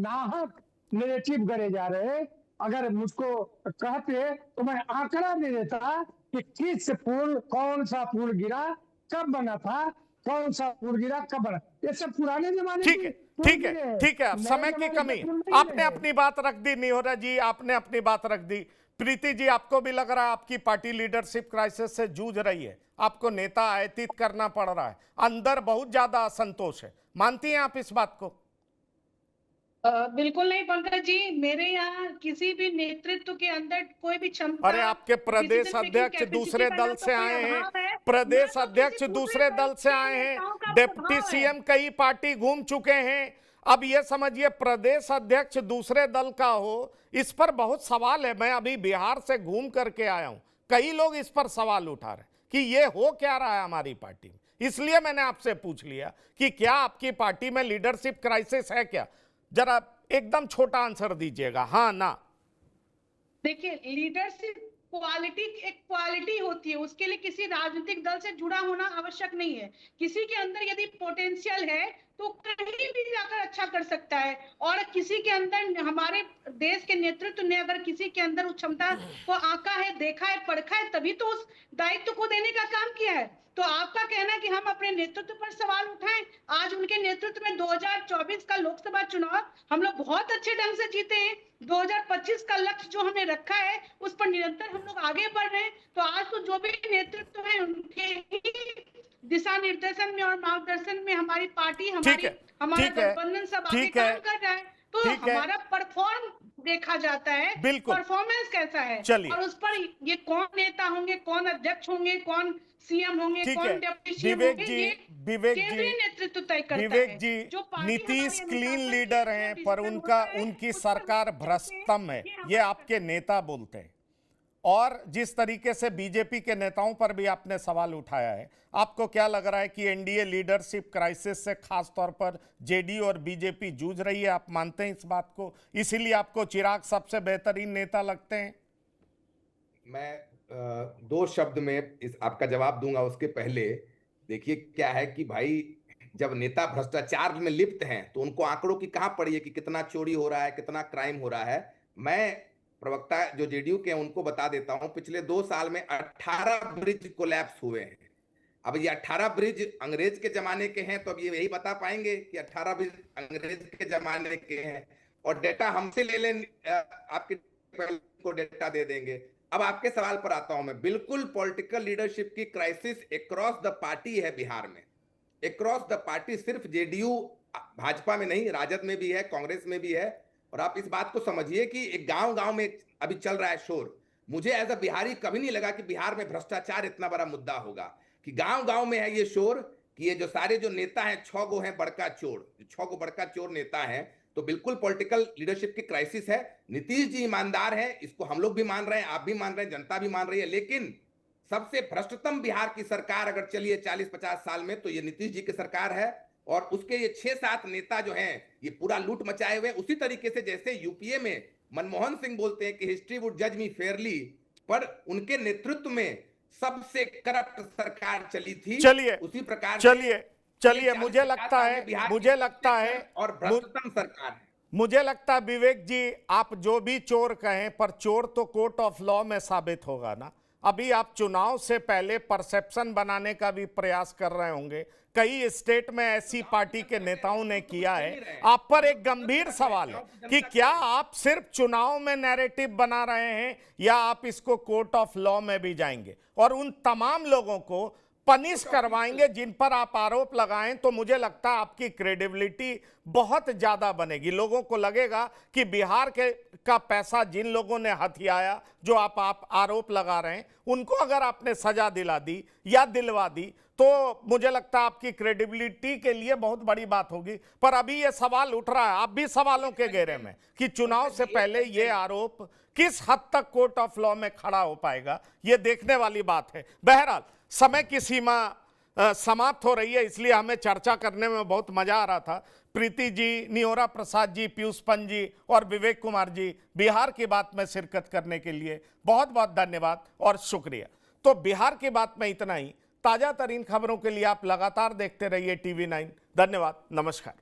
नाहक नैरेटिव गढ़े जा रहे हैं, अगर मुझको कहते तो मैं आंकड़ा दे देता कि किस पुल, कौन सा पुल गिरा, कब बना था, कौन सा पुल गिरा, कब बना। ये सब पुराने जमाने ठीक है, ठीक है, ठीक है। अब समय की कमी, आपने अपनी बात रख दी। निहोरा जी, आपने अपनी बात रख दी। प्रीति जी, आपको भी लग रहा है आपकी पार्टी लीडरशिप क्राइसिस से जूझ रही है, आपको नेता आयतित करना पड़ रहा है, अंदर बहुत ज्यादा असंतोष है, मानती हैं आप इस बात को? बिल्कुल नहीं पंकज जी, मेरे यहाँ किसी भी नेतृत्व के अंदर कोई भी क्षमता, अरे आपके प्रदेश अध्यक्ष दूसरे दल से आए हैं, प्रदेश अध्यक्ष दूसरे दल से आए हैं, डिप्टी सीएम कई पार्टी घूम चुके हैं। अब ये समझिए, प्रदेश अध्यक्ष दूसरे दल का हो, इस पर बहुत सवाल है। मैं अभी बिहार से घूम करके आया हूं, कई लोग इस पर सवाल उठा रहे हैं कि ये हो क्या रहा है हमारी पार्टी में। इसलिए मैंने आपसे पूछ लिया कि क्या आपकी पार्टी में लीडरशिप क्राइसिस है क्या? जरा एकदम छोटा आंसर दीजिएगा, हाँ ना। देखिए, लीडरशिप क्वालिटी एक क्वालिटी होती है, उसके लिए किसी राजनीतिक दल से जुड़ा होना आवश्यक नहीं है। किसी के अंदर यदि पोटेंशियल है तो कहीं भी जाकर अच्छा कर सकता है, और किसी के अंदर, हमारे देश के नेतृत्व ने अगर किसी के अंदर उस क्षमता को आंका है, देखा है, परखा है, तभी तो उस दायित्व को देने का काम किया है। तो आपका कहना है कि हम अपने नेतृत्व पर सवाल उठाएं, आज उनके नेतृत्व में 2024 का लोकसभा चुनाव हम लोग बहुत अच्छे ढंग से जीते हैं। 2025 का लक्ष्य जो हमने रखा है उस पर निरंतर हम लोग आगे बढ़ रहे हैं। तो आज तो जो भी नेतृत्व है उनके ही दिशा निर्देशन में और मार्गदर्शन में हमारी पार्टी, हमारा गठबंधन सब आगे काम कर रहा है। तो हमारा परफॉर्म देखा जाता है, परफॉर्मेंस कैसा है, और उस पर ये कौन नेता होंगे, कौन अध्यक्ष होंगे, कौन सीएम होंगे, कौन डिप्टी सीएम होंगे, ये केंद्रीय नेतृत्व तय करता है। विवेक जी, नीतीश क्लीन लीडर हैं, पर उनकी सरकार भ्रष्टम है, ये आपके नेता बोलते हैं। और जिस तरीके से बीजेपी के नेताओं पर भी आपने सवाल उठाया है, आपको क्या लग रहा है कि एनडीए लीडरशिप क्राइसिस से खास तौर पर जेडीयू और बीजेपी जूझ रही है? आप मानते हैं इस बात को, इसीलिए आपको चिराग सबसे बेहतरीन नेता लगते हैं? मैं दो शब्द में इस आपका जवाब दूंगा। उसके पहले देखिए क्या है कि भाई, जब नेता भ्रष्टाचार में लिप्त हैं तो उनको आंकड़ों की कहां पड़ी है कि कितना चोरी हो रहा है, कितना क्राइम हो रहा है। मैं प्रवक्ता जो जेडीयू के हैं उनको बता देता हूं, पिछले 2 साल में 18 ब्रिज कोलैप्स हुए हैं। अब ये 18 ब्रिज अंग्रेज के जमाने के हैं, तो अब ये यही बता पाएंगे कि 18 ब्रिज अंग्रेज के जमाने के हैं, और डेटा हमसे ले लें, आपके को डेटा दे देंगे। अब आपके सवाल पर आता हूं मैं। बिल्कुल पॉलिटिकल लीडरशिप की क्राइसिस अक्रॉस द पार्टी है बिहार में, अक्रॉस द पार्टी, सिर्फ जेडीयू भाजपा में नहीं, राजद में भी है, कांग्रेस में भी है। और आप इस बात को समझिए कि एक गांव-गांव में अभी चल रहा है शोर। मुझे एज अ बिहारी कभी नहीं लगा कि बिहार में भ्रष्टाचार इतना बड़ा मुद्दा होगा, कि गांव-गांव में है ये शोर कि ये जो सारे जो नेता हैं 6 गो हैं बड़का चोर, 6 गो बड़का चोर नेता हैं। तो बिल्कुल पॉलिटिकल लीडरशिप की क्राइसिस है। नीतीश जी ईमानदार हैं, इसको हम लोग भी मान रहे हैं, आप भी मान रहे हैं, जनता भी मान रही है। लेकिन सबसे भ्रष्टतम बिहार की सरकार अगर चली है 40-50 साल में, तो ये नीतीश जी की सरकार है। और उसके ये 6-7 नेता जो हैं, ये पूरा लूट मचाए हुए, उसी तरीके से जैसे यूपीए में मनमोहन सिंह बोलते हैं कि हिस्ट्री वुड जज मी फेयरली, पर उनके नेतृत्व में सबसे करप्ट सरकार चली थी। चलिए, उसी प्रकार चलिए मुझे लगता है और भ्रष्टतम सरकार है। मुझे लगता है विवेक जी, आप जो भी चोर कहें, पर चोर तो कोर्ट ऑफ लॉ में साबित होगा ना। अभी आप चुनाव से पहले परसेप्शन बनाने का भी प्रयास कर रहे होंगे। कई स्टेट में ऐसी पार्टी के नेताओं ने किया है। आप पर एक गंभीर सवाल है कि क्या आप सिर्फ चुनाव में नैरेटिव बना रहे हैं या आप इसको कोर्ट ऑफ लॉ में भी जाएंगे और उन तमाम लोगों को पनिश करवाएंगे जिन पर आप आरोप लगाएं? तो मुझे लगता है आपकी क्रेडिबिलिटी बहुत ज्यादा बनेगी। लोगों को लगेगा कि बिहार का पैसा जिन लोगों ने हथियाया, जो आप आरोप लगा रहे हैं, उनको अगर आपने सजा दिला दी या दिलवा दी तो मुझे लगता है आपकी क्रेडिबिलिटी के लिए बहुत बड़ी बात होगी। पर अभी ये सवाल उठ रहा है, आप भी सवालों के घेरे में, कि चुनाव से पहले ये आरोप किस हद तक कोर्ट ऑफ लॉ में खड़ा हो पाएगा, ये देखने वाली बात है। बहरहाल समय की सीमा समाप्त हो रही है, इसलिए हमें चर्चा करने में बहुत मजा आ रहा था। प्रीति जी, निहोरा प्रसाद जी, पीयूष पंत जी और विवेक कुमार जी, बिहार की बात में शिरकत करने के लिए बहुत बहुत धन्यवाद और शुक्रिया। तो बिहार की बात में इतना ही। ताजा तरीन खबरों के लिए आप लगातार देखते रहिए TV9। धन्यवाद, नमस्कार।